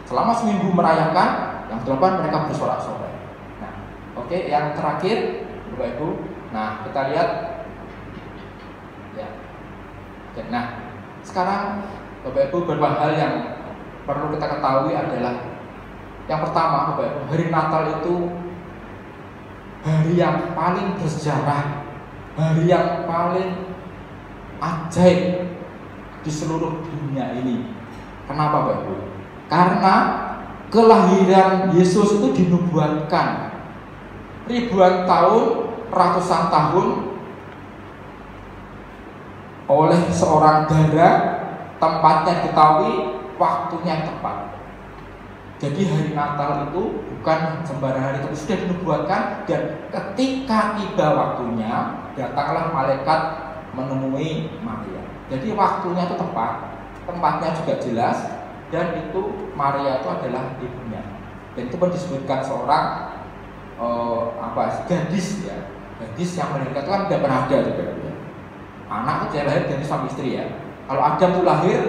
Selama seminggu merayakan, yang 8 mereka bersorak-sorai. Nah, oke, yang terakhir Bapak Ibu. Nah, kita lihat, ya. Oke, nah, sekarang Bapak Ibu, beberapa hal yang perlu kita ketahui adalah yang pertama, Bapak Ibu, hari Natal itu hari yang paling bersejarah, hari yang paling ajaib di seluruh dunia ini. Kenapa, Bapak Ibu? Karena kelahiran Yesus itu dinubuatkan ribuan tahun, ratusan tahun oleh seorang dara, tempatnya diketahui, waktunya tepat. Jadi hari Natal itu bukan sembarang hari, itu sudah dinubuatkan, dan ketika tiba waktunya datanglah malaikat menemui Maria. Jadi waktunya itu tepat, tempatnya juga jelas, dan itu Maria itu adalah ibunya. Dan itu pun disebutkan seorang gadis, ya, gadis yang melahirkan itu kan tidak pernah ada, ya. Anak itu dia lahir dari suami istri, ya. Kalau Adam itu lahir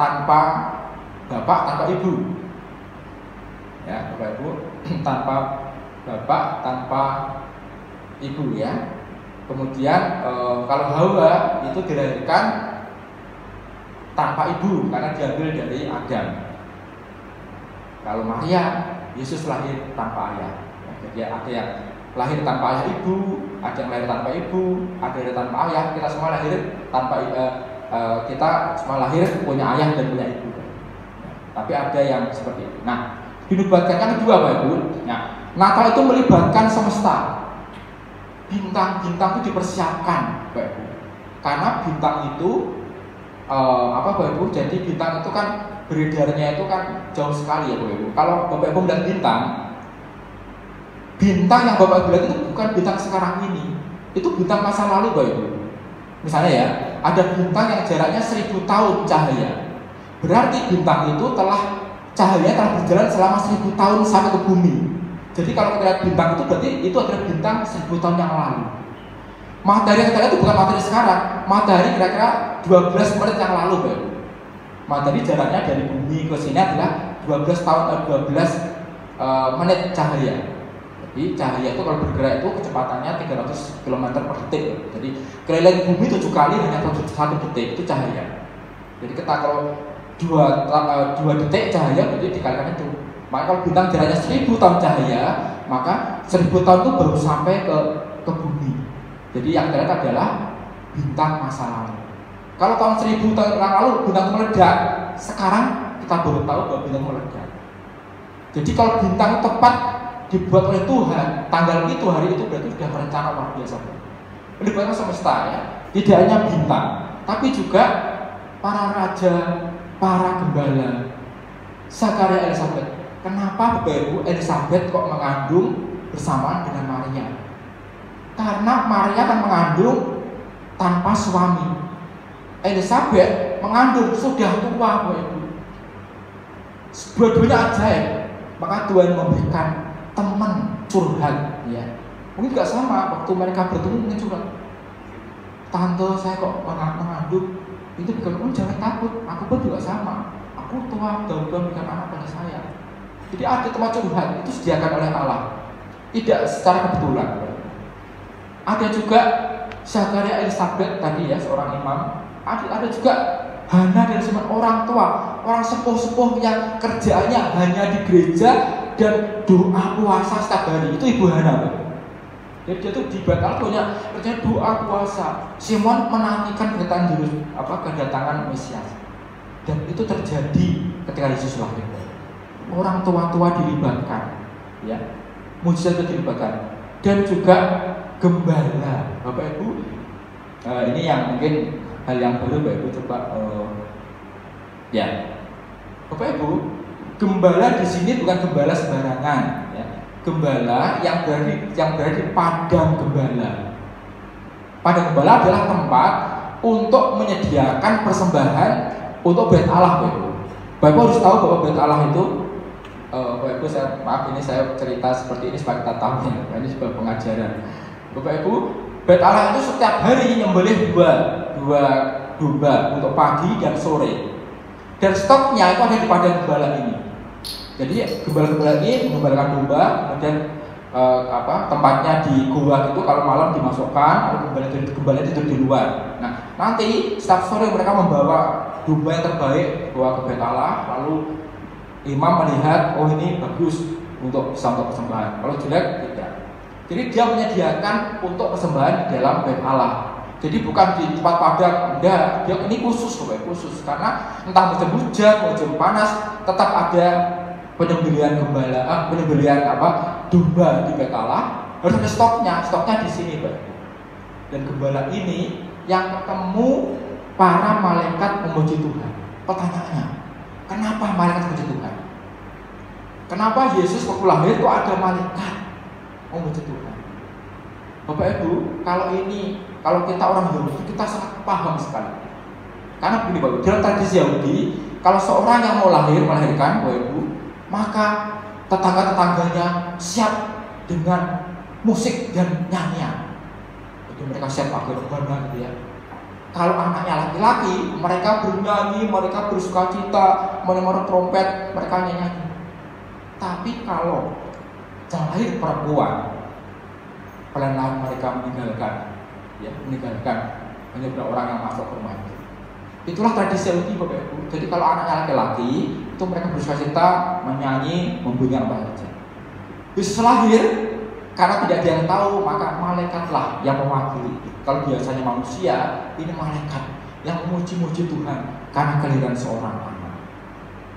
tanpa bapak, tanpa ibu. Ya, Bapak Ibu, tanpa bapak, tanpa ibu ya. Kemudian kalau Hawa itu dilahirkan tanpa ibu karena diambil dari Adam. Kalau Maria, Yesus lahir tanpa ayah. Jadi ada yang lahir tanpa ayah ibu, ada yang lahir tanpa ibu, ada yang lahir tanpa ayah. Kita semua lahir tanpa kita semua lahir punya ayah dan punya ibu. Tapi ada yang seperti itu. Nah, dinubuatkan kan kedua Bapak Ibu. Nah, Natal itu melibatkan semesta. Bintang-bintang itu dipersiapkan Bapak Ibu. Karena bintang itu Bapak Ibu, jadi bintang itu kan beredarnya itu kan jauh sekali ya Bapak Ibu. Kalau Bapak Ibu melihat bintang yang Bapak Ibu lihat itu bukan bintang sekarang ini. Itu bintang masa lalu Bapak Ibu. Misalnya ya, ada bintang yang jaraknya 1000 tahun cahaya. Berarti bintang itu cahayanya telah berjalan selama 1000 tahun sampai ke bumi. Jadi kalau kita lihat bintang itu berarti itu adalah bintang 1000 tahun yang lalu. Matahari yang kita lihat itu bukan matahari sekarang. Matahari kira-kira 12 menit yang lalu Bapak. Matahari jaraknya dari bumi ke sini adalah 12 menit cahaya. Jadi cahaya itu kalau bergerak itu kecepatannya 300 km per detik. Jadi keliling bumi 7 kali hanya 1 detik itu cahaya. Jadi kita kalau 2 detik cahaya berarti dikalikan itu. Maka kalau bintang jaraknya 1000 tahun cahaya, maka 1000 tahun itu baru sampai ke bumi. Jadi yang kita lihat adalah bintang masa lalu. Kalau tahun 1000 tahun yang lalu bintang meledak, sekarang kita baru tahu bahwa bintang meledak. Jadi kalau bintang tepat dibuat oleh Tuhan, tanggal itu, hari itu berarti sudah merencana luar biasa. Melibatkan semesta ya. Tidak hanya bintang, tapi juga para raja, para gembala, Zakaria, Elizabeth. Kenapa Bapak Ibu Elizabeth kok mengandung bersamaan dengan Maria? Karena Maria kan mengandung tanpa suami. Elizabeth mengandung sudah tua Bapak Ibu. Dua-duanya ajaib. Maka Tuhan memberikan teman curhat ya. Mungkin juga sama waktu mereka bertemu mungkin curhat. Tante saya kok mengandung. Itu bukan, jangan takut, aku pun juga sama. Aku tua, Tuhan berikan anak pada saya. Jadi ada tempat curhat, itu disediakan oleh Allah. Tidak secara kebetulan. Ada juga Zakaria, Elizabeth tadi ya, seorang imam. Ada juga Hana dan semua orang tua, orang sepuh-sepuh yang kerjaannya hanya di gereja dan doa puasa setiap hari. Itu Ibu Hana. Jadi dia tuh di Batal punya kerja doa puasa. Simon menantikan kedatangan Mesias. Dan itu terjadi ketika Yesus lahir. Orang tua-tua dilibatkan, ya, mujizat itu dilibatkan, dan juga gembala, Bapak Ibu. Ini yang mungkin hal yang baru Bapak Ibu coba, ya, Bapak Ibu, gembala di sini bukan gembala sembarangan, ya. Gembala yang berada di padang gembala. Padang gembala adalah tempat untuk menyediakan persembahan untuk bait Allah, Bapak Ibu. Bapak harus tahu bahwa bait Allah itu, Bapak Ibu, saya cerita seperti ini supaya kita tahu ya. Ini sebuah pengajaran. Bapak Ibu, bait Allah itu setiap hari nyembelih dua domba untuk pagi dan sore. Dan stoknya itu ada di padang gembala ini. Jadi gembala-gembala ini mengembalakan domba, kemudian tempatnya di gua itu kalau malam dimasukkan, lalu gembala itu di luar. Nah, nanti setiap sore mereka membawa domba yang terbaik bawa ke bait Allah, lalu imam melihat, oh ini bagus untuk persembahan. Kalau jelek tidak. Jadi dia menyediakan untuk persembahan di dalam bait Allah. Jadi bukan di tempat padang, enggak. Dia ini khusus, khusus karena entah musim hujan, musim panas, tetap ada penyembelihan domba di bait Allah. Harus ada stoknya di sini, Pak. Dan gembala ini yang ketemu para malaikat memuji Tuhan. Pertanyaannya, kenapa malaikat memuji Tuhan? Kenapa Yesus waktu lahir itu ada malaikat memuji Tuhan? Bapak Ibu, kalau kita orang Yahudi, kita sangat paham sekali. Karena begini Bapak, dalam tradisi Yahudi, kalau seorang yang mau melahirkan, Bapak Ibu, maka tetangga-tetangganya siap dengan musik dan nyanyian. Jadi mereka siap pakai rebana gitu ya. Kalau anaknya laki-laki, mereka bernyanyi, mereka bersukacita, menemor trompet, mereka nyanyi. Tapi kalau yang lahir perempuan, pelan-pelan mereka meninggalkan hanya beberapa orang yang masuk ke rumah itu. Itulah tradisi Yahudi, Bapak Ibu. Jadi kalau anaknya laki-laki, itu mereka bersukacita, menyanyi, membunyikan apa saja. Yesus lahir, karena tidak ada yang tahu, maka malaikatlah yang mewakili. Kalau biasanya manusia, ini malaikat yang memuji-muji Tuhan karena kelahiran seorang anak.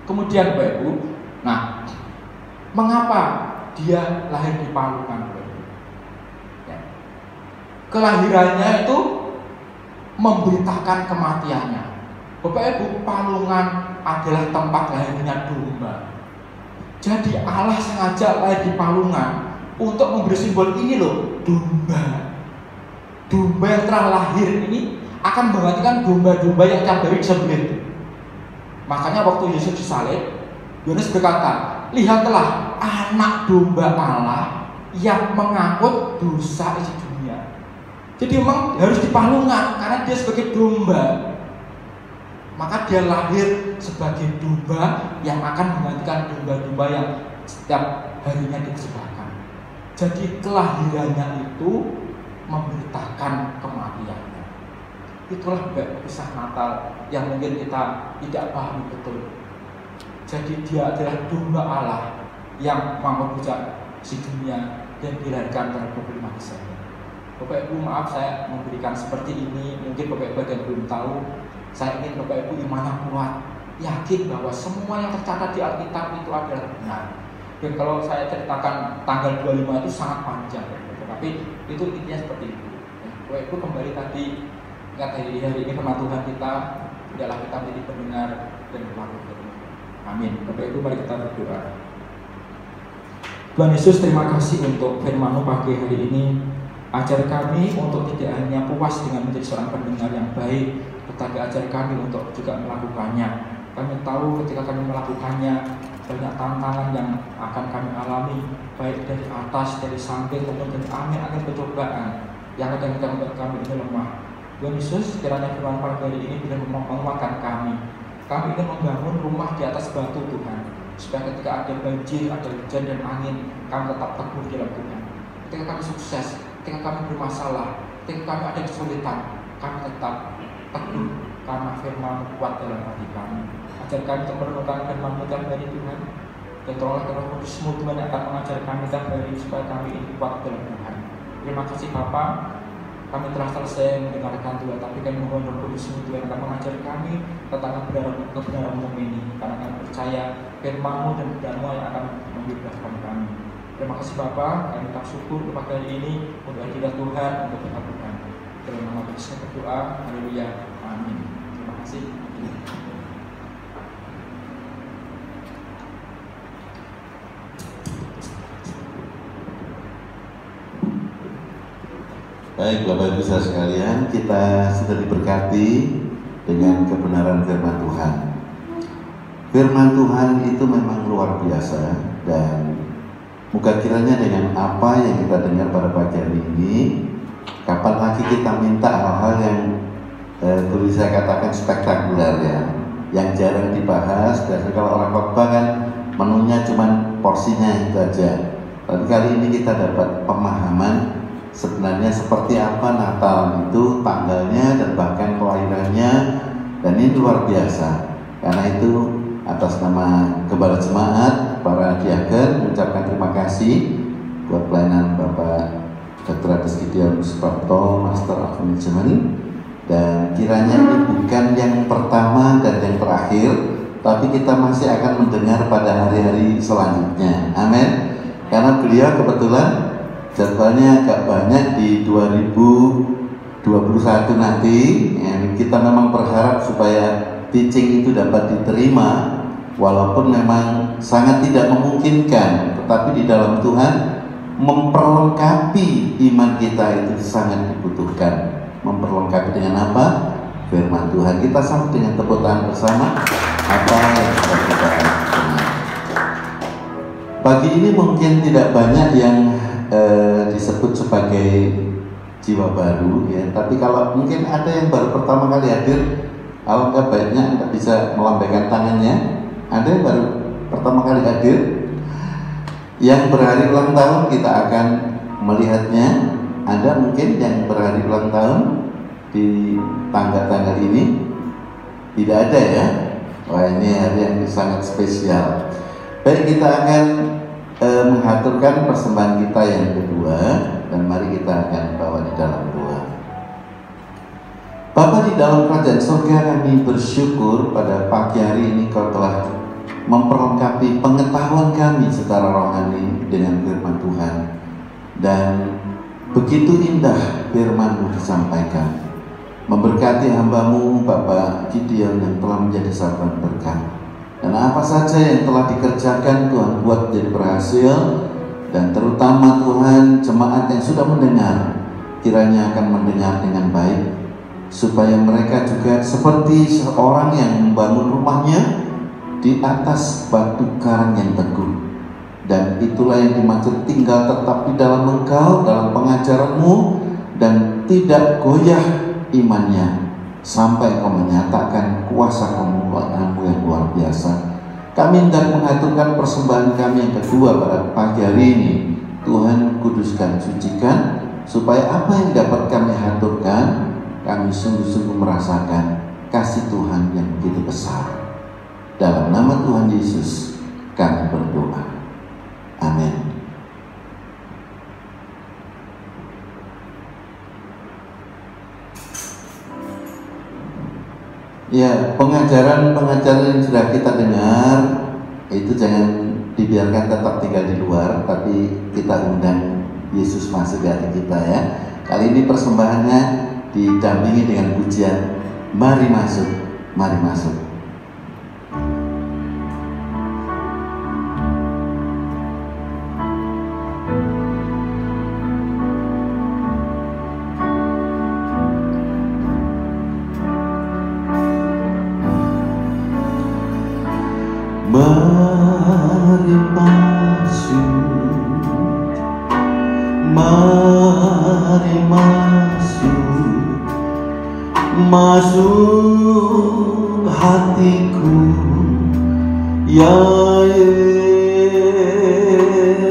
Kemudian Bapak Ibu, nah, mengapa dia lahir di palungan? Ya. Kelahirannya itu memberitakan kematiannya. Bapak Ibu, palungan adalah tempat lahirnya domba. Jadi Allah sengaja lahir di palungan untuk memberi simbol ini loh, domba. Domba yang telah lahir ini akan menggantikan domba-domba yang tiap hari disembelih. Makanya waktu Yesus disalib, Yohanes berkata, lihatlah anak domba Allah yang mengangkut dosa isi dunia. Jadi memang harus dipalungan karena dia sebagai domba. Maka dia lahir sebagai domba yang akan menggantikan domba-domba yang setiap harinya dipersembahkan. Jadi kelahirannya itu memberitakan kematiannya. Itulah kisah Natal yang mungkin kita tidak pahami betul. Jadi dia adalah domba Allah yang mengangkut si dunia dan dilahirkan pada 25 Desember. Bapak Ibu, maaf saya memberikan seperti ini. Mungkin Bapak Ibu yang belum tahu. Saya ingin Bapak Ibu imannya kuat, yakin bahwa semua yang tercatat di Alkitab itu adalah benar. Dan kalau saya ceritakan tanggal 25 itu sangat panjang, tapi itu intinya seperti itu. Bapak Ibu kembali tadi, ingat hari ini firman Tuhan kita, tidaklah kita menjadi pendengar dan pelaku firman. Amin. Bapak Ibu, mari kita berdoa. Tuhan Yesus, terima kasih untuk firman-Mu pagi hari ini. Ajar kami untuk tidak hanya puas dengan menjadi seorang pendengar yang baik, tetapi ajar kami untuk juga melakukannya. Kami tahu ketika kami melakukannya, banyak tantangan yang akan kami alami, baik dari atas, dari samping, maupun dari angin pencobaan yang akan membuat kami ini lemah. Tuhan Yesus, kiranya firman pagi hari ini bisa menguatkan kami. Kami ingin membangun rumah di atas batu Tuhan, supaya ketika ada banjir, ada hujan dan angin, kami tetap teguh di dalam Tuhan. Ketika kami sukses, ketika kami bermasalah, ketika kami ada kesulitan, kami tetap teguh karena firman kuat dalam hati kami. Ajar kami untuk merenungkan firman-Mu tiap hari Tuhan. Dan tolonglah Roh Kudus-Mu Tuhan yang akan mengajar kami tiap hari supaya kami ini kuat dalam Tuhan. Terima kasih Bapa. Kami telah selesai mendengarkan Tuhan, tapi kami mohon Roh Kudus-Mu Tuhan akan mengajar kami tentang kebenaran-Mu ini. Karena kami percaya firman-Mu dan kebenaran-Mu yang akan membebaskan kami. Terima kasih Bapa, kami tak syukur kepada hari ini untuk hadirat Tuhan untuk kita Tuhan. Dalam nama Yesus berdoa, haleluya, amin. Terima kasih. Baik Bapak Ibu saudara sekalian, kita sudah diberkati dengan kebenaran firman Tuhan. Firman Tuhan itu memang luar biasa, dan moga kiranya dengan apa yang kita dengar pada pagi hari ini, kapan lagi kita minta hal-hal yang boleh saya katakan spektakuler ya, yang jarang dibahas. Biasanya kalau orang khotbah kan menunya cuma porsinya itu aja. Tapi kali ini kita dapat pemahaman sebenarnya seperti apa Natal itu, tanggalnya dan bahkan kelahirannya, dan ini luar biasa. Karena itu atas nama Gembala Jemaat, para diaken mengucapkan terima kasih buat pelayanan Bapak Dr. Ades Gideon Suprapto, Master of Management. Dan kiranya ini bukan yang pertama dan yang terakhir, tapi kita masih akan mendengar pada hari-hari selanjutnya. Amin. Karena beliau kebetulan jadwalnya agak banyak di 2021 nanti. Kita memang berharap supaya teaching itu dapat diterima, walaupun memang sangat tidak memungkinkan, tetapi di dalam Tuhan memperlengkapi iman kita itu sangat dibutuhkan. Memperlengkapi dengan apa? Firman Tuhan. Kita sambut dengan tepuk tangan bersama apa yang sudah kita dengar. Pagi ini mungkin tidak banyak yang disebut sebagai jiwa baru ya. Tapi kalau mungkin ada yang baru pertama kali hadir, alangkah baiknya Anda bisa melambaikan tangannya. Ada yang baru pertama kali hadir, yang berhari ulang tahun kita akan melihatnya. Ada mungkin yang berhari ulang tahun di tanggal-tanggal ini? Tidak ada ya. Wah, ini hari yang sangat spesial. Baik, kita akan mengaturkan persembahan kita yang kedua, dan mari kita akan bawa di dalam doa. Bapa di dalam kerajaan surga, kami bersyukur pada pagi hari ini Kau telah memperlengkapi pengetahuan kami secara rohani dengan firman Tuhan, dan begitu indah firman-Mu disampaikan, memberkati hamba-Mu Bapak Gideon yang telah menjadi sahabat berkat. Dan apa saja yang telah dikerjakan Tuhan buat jadi berhasil, dan terutama Tuhan jemaat yang sudah mendengar kiranya akan mendengar dengan baik, supaya mereka juga seperti seorang yang membangun rumahnya di atas batu karang yang teguh. Dan itulah yang dimaksud tinggal tetap di dalam Engkau, dalam pengajaran-Mu, dan tidak goyah imannya sampai Kau menyatakan kuasa kemuliaan-Mu yang luar biasa. Kami hendak mengaturkan persembahan kami yang kedua pada pagi hari ini. Tuhan kuduskan, sucikan, supaya apa yang dapat kami haturkan, kami sungguh-sungguh merasakan kasih Tuhan yang begitu besar. Dalam nama Tuhan Yesus kami berdoa. Amin. Ya, pengajaran-pengajaran yang sudah kita dengar itu jangan dibiarkan tetap tinggal di luar, tapi kita undang Yesus masuk di hati kita ya. Kali ini persembahannya didampingi dengan pujian "Mari Masuk, Mari Masuk". Mari masuk, mari masuk, masuk hatiku, ya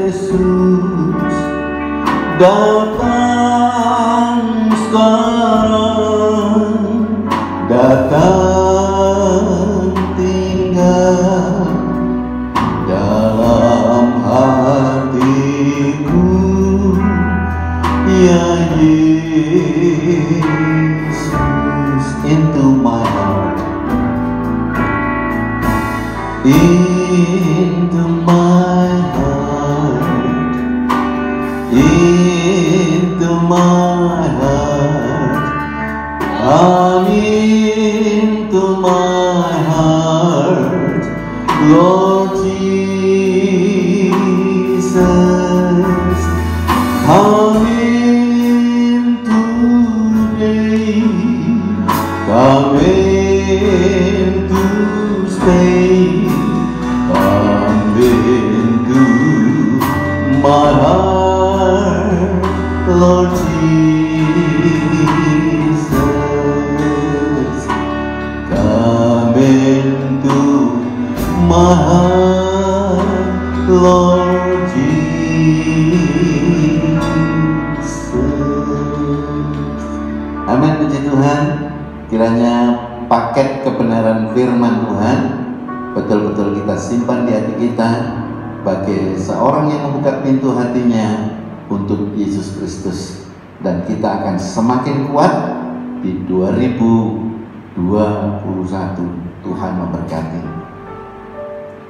Yesus, datang sekarang, datang tinggal dalam hatiku, ya Yesus, into my heart, into my heart, into my heart, come into my heart, Lord Jesus, come in today, come in to stay, come into my heart, Lord Jesus, come into my heart, Lord Jesus. Amin, puji Tuhan. Kiranya paket kebenaran firman Tuhan betul-betul kita simpan di hati kita sebagai seorang yang membuka pintu hatinya untuk Yesus Kristus, dan kita akan semakin kuat di 2021. Tuhan memberkati.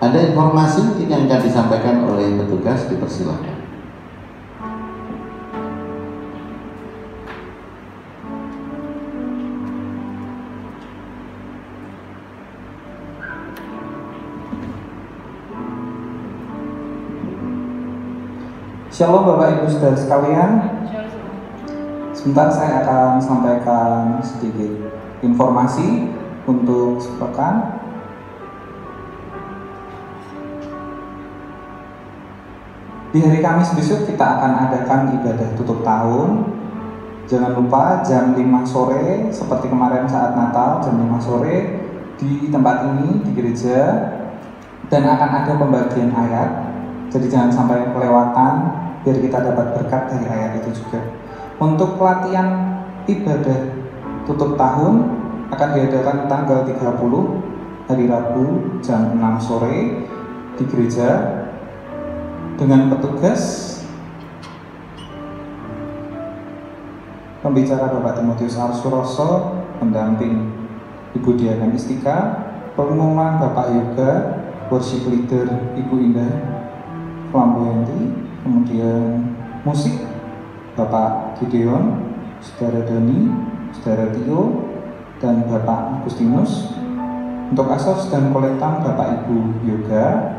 Ada informasi yang akan disampaikan oleh petugas, dipersilakan. Shalom Bapak Ibu Saudara sekalian. Sebentar saya akan sampaikan sedikit informasi untuk sepekan. Di hari Kamis besok kita akan adakan ibadah tutup tahun Jangan lupa jam 5 sore seperti kemarin saat Natal, jam 5 sore di tempat ini, di gereja, dan akan ada pembagian ayat. Jadi jangan sampai kelewatan biar kita dapat berkat dari ayat itu juga. Untuk pelatihan ibadah tutup tahun akan diadakan tanggal 30 hari Rabu jam 6 sore di gereja dengan petugas pembicara Bapak Timotius Arsuroso, pendamping Ibu Diana Istika, pengumuman Bapak Yoga, worship leader Ibu Indah Flamboyanti, kemudian musik Bapak Gideon, Saudara Dani, Saudara Tio, dan Bapak Agustinus. Untuk asas dan kolektang Bapak Ibu Yoga,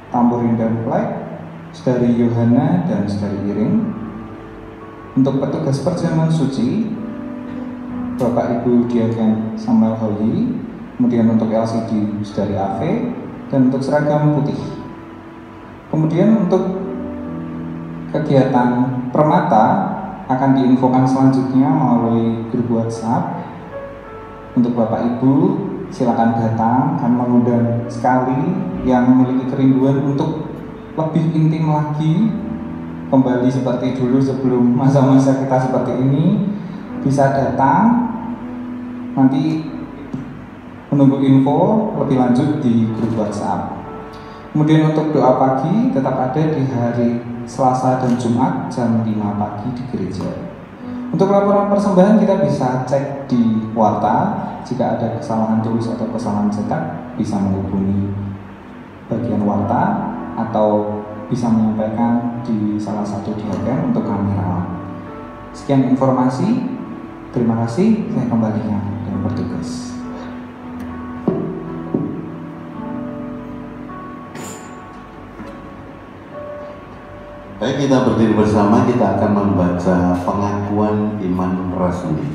tamborin dan flag, Saudari Yohana dan Saudari Iring. Untuk petugas perjamuan suci, Bapak Ibu Diaken Samuel Holly, kemudian untuk LCD Saudari Ave, dan untuk seragam putih. Kemudian untuk kegiatan Permata akan diinfokan selanjutnya melalui grup WhatsApp. Untuk Bapak Ibu silakan datang, kami mengundang sekali yang memiliki kerinduan untuk lebih intim lagi, kembali seperti dulu sebelum masa-masa kita seperti ini, bisa datang. Nanti menunggu info lebih lanjut di grup WhatsApp. Kemudian untuk doa pagi tetap ada di hari Selasa dan Jumat jam 5 pagi di gereja. Untuk laporan persembahan kita bisa cek di Warta. Jika ada kesalahan tulis atau kesalahan cetak, bisa menghubungi bagian Warta atau bisa menyampaikan di salah satu diaken untuk kami rawat. Sekian informasi, terima kasih, saya kembalikan dan bertugas. Baik, kita berdiri bersama, kita akan membaca pengakuan iman rasuli.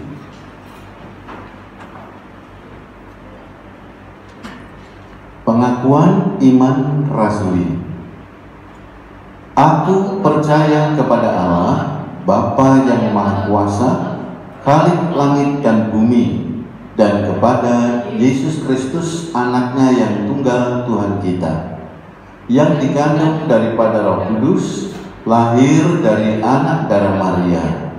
Pengakuan iman rasuli. Aku percaya kepada Allah, Bapa yang Maha Kuasa, Khalik langit dan bumi, dan kepada Yesus Kristus, Anaknya yang tunggal Tuhan kita, yang dikandung daripada Roh Kudus, lahir dari anak darah Maria,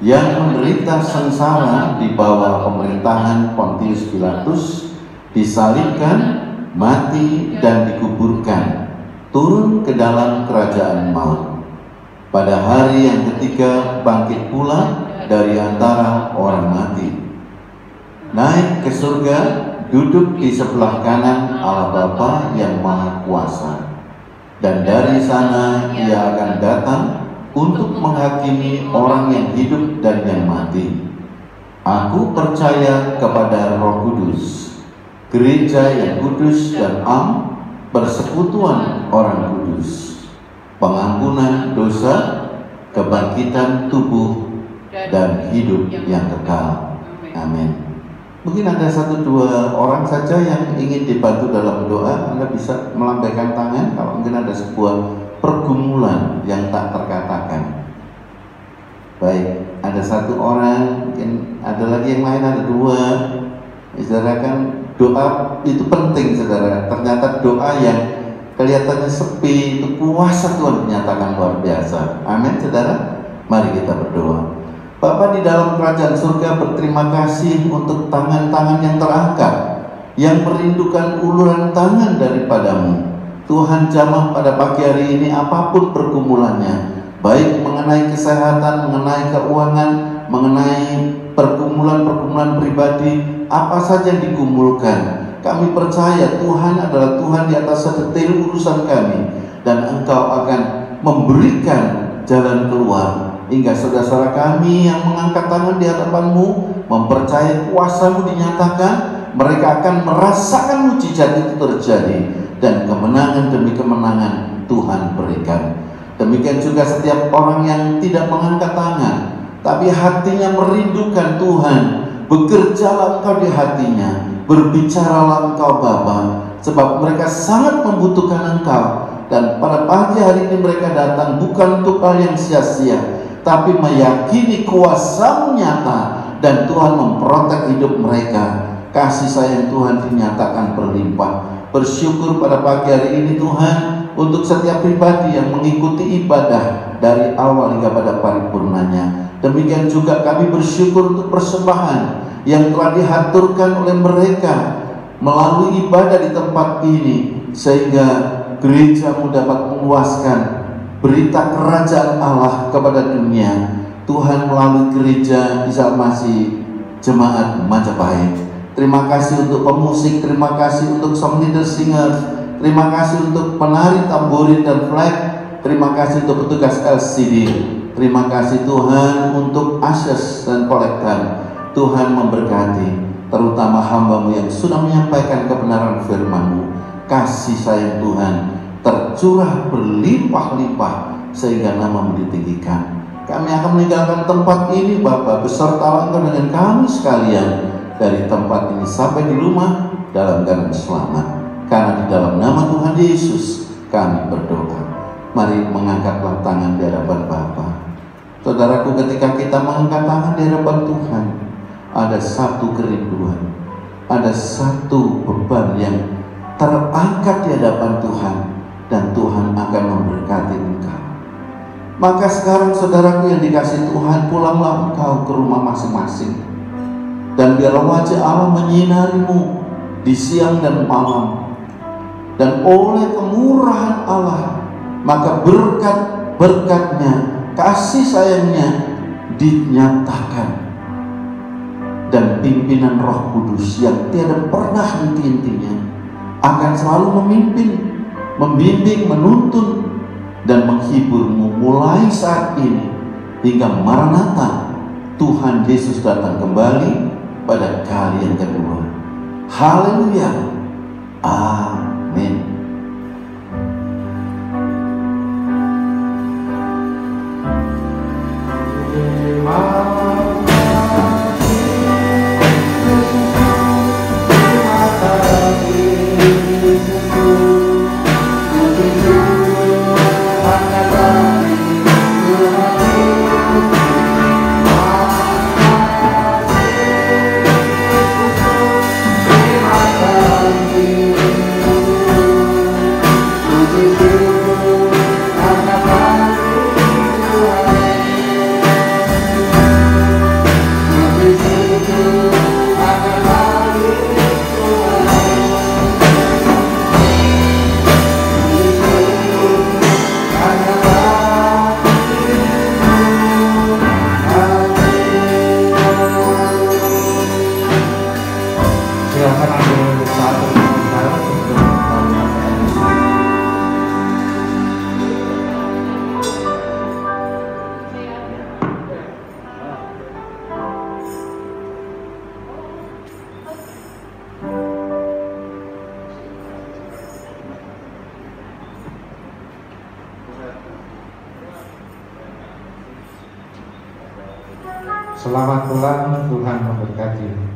yang menderita sengsara di bawah pemerintahan Pontius Pilatus, disalibkan, mati, dan dikuburkan, turun ke dalam kerajaan maut. Pada hari yang ketiga bangkit pula dari antara orang mati, naik ke surga, duduk di sebelah kanan Allah Bapa yang Maha Kuasa, dan dari sana Ia akan datang untuk menghakimi orang yang hidup dan yang mati. Aku percaya kepada Roh Kudus, gereja yang kudus dan am, persekutuan orang kudus, pengampunan dosa, kebangkitan tubuh, dan hidup yang kekal. Amin. Mungkin ada 1-2 orang saja yang ingin dibantu dalam doa. Anda bisa melambaikan tangan kalau mungkin ada sebuah pergumulan yang tak terkatakan. Baik, ada 1 orang, mungkin ada lagi yang lain, ada 2. Saudara, kan doa itu penting, saudara. Ternyata doa yang kelihatannya sepi, itu kuasa Tuhan menyatakan luar biasa. Amin, saudara. Mari kita berdoa. Bapa di dalam kerajaan surga, berterima kasih untuk tangan-tangan yang terangkat, yang merindukan uluran tangan daripadamu. Tuhan, jamah pada pagi hari ini apapun pergumulannya, baik mengenai kesehatan, mengenai keuangan, mengenai pergumulan-pergumulan pribadi, apa saja yang digumulkan, kami percaya Tuhan adalah Tuhan di atas sedetil urusan kami, dan Engkau akan memberikan jalan keluar, hingga saudara-saudara kami yang mengangkat tangan di hadapan-Mu, mempercayai kuasa-Mu dinyatakan, mereka akan merasakan mujizat itu terjadi, dan kemenangan demi kemenangan Tuhan berikan. Demikian juga setiap orang yang tidak mengangkat tangan, tapi hatinya merindukan Tuhan, bekerjalah Engkau di hatinya, berbicaralah Engkau Bapa, sebab mereka sangat membutuhkan Engkau. Dan pada pagi hari ini mereka datang bukan untuk hal yang sia-sia, tapi meyakini kuasa nyata dan Tuhan memprotek hidup mereka. Kasih sayang Tuhan dinyatakan berlimpah. Bersyukur pada pagi hari ini Tuhan untuk setiap pribadi yang mengikuti ibadah dari awal hingga pada paripurnanya. Demikian juga kami bersyukur untuk persembahan yang telah dihaturkan oleh mereka melalui ibadah di tempat ini, sehingga gerejamu dapat meluaskan berita kerajaan Allah kepada dunia. Tuhan melalui gereja Isa Masih Jemaat Majapahit, terima kasih untuk pemusik, terima kasih untuk song leader singers, terima kasih untuk penari tamborin dan flag, terima kasih untuk petugas LCD, terima kasih Tuhan untuk ushers dan kolektor. Tuhan memberkati terutama hamba-Mu yang sudah menyampaikan kebenaran firman-Mu. Kasih sayang Tuhan tercurah berlimpah-limpah sehingga nama-Mu ditinggikan. Kami akan meninggalkan tempat ini Bapa beserta Engkau dengan kami sekalian, dari tempat ini sampai di rumah dalam keadaan selamat. Karena di dalam nama Tuhan Yesus kami berdoa. Mari mengangkatlah tangan di hadapan Bapa. Saudaraku, ketika kita mengangkat tangan di hadapan Tuhan, ada satu kerinduan, ada satu beban yang terangkat di hadapan Tuhan, dan Tuhan akan memberkati engkau. Maka sekarang saudaraku yang dikasihi Tuhan, pulanglah engkau ke rumah masing-masing, dan biarlah wajah Allah menyinarimu di siang dan malam, dan oleh kemurahan Allah maka berkat-berkatnya, kasih sayangnya dinyatakan, dan pimpinan Roh Kudus yang tiada pernah henti-hentinya akan selalu memimpin, membimbing, menuntun, dan menghiburmu mulai saat ini hingga Maranatha, Tuhan Yesus datang kembali pada kali yang kedua. Haleluya, amin. Selamat pulang, Tuhan memberkati.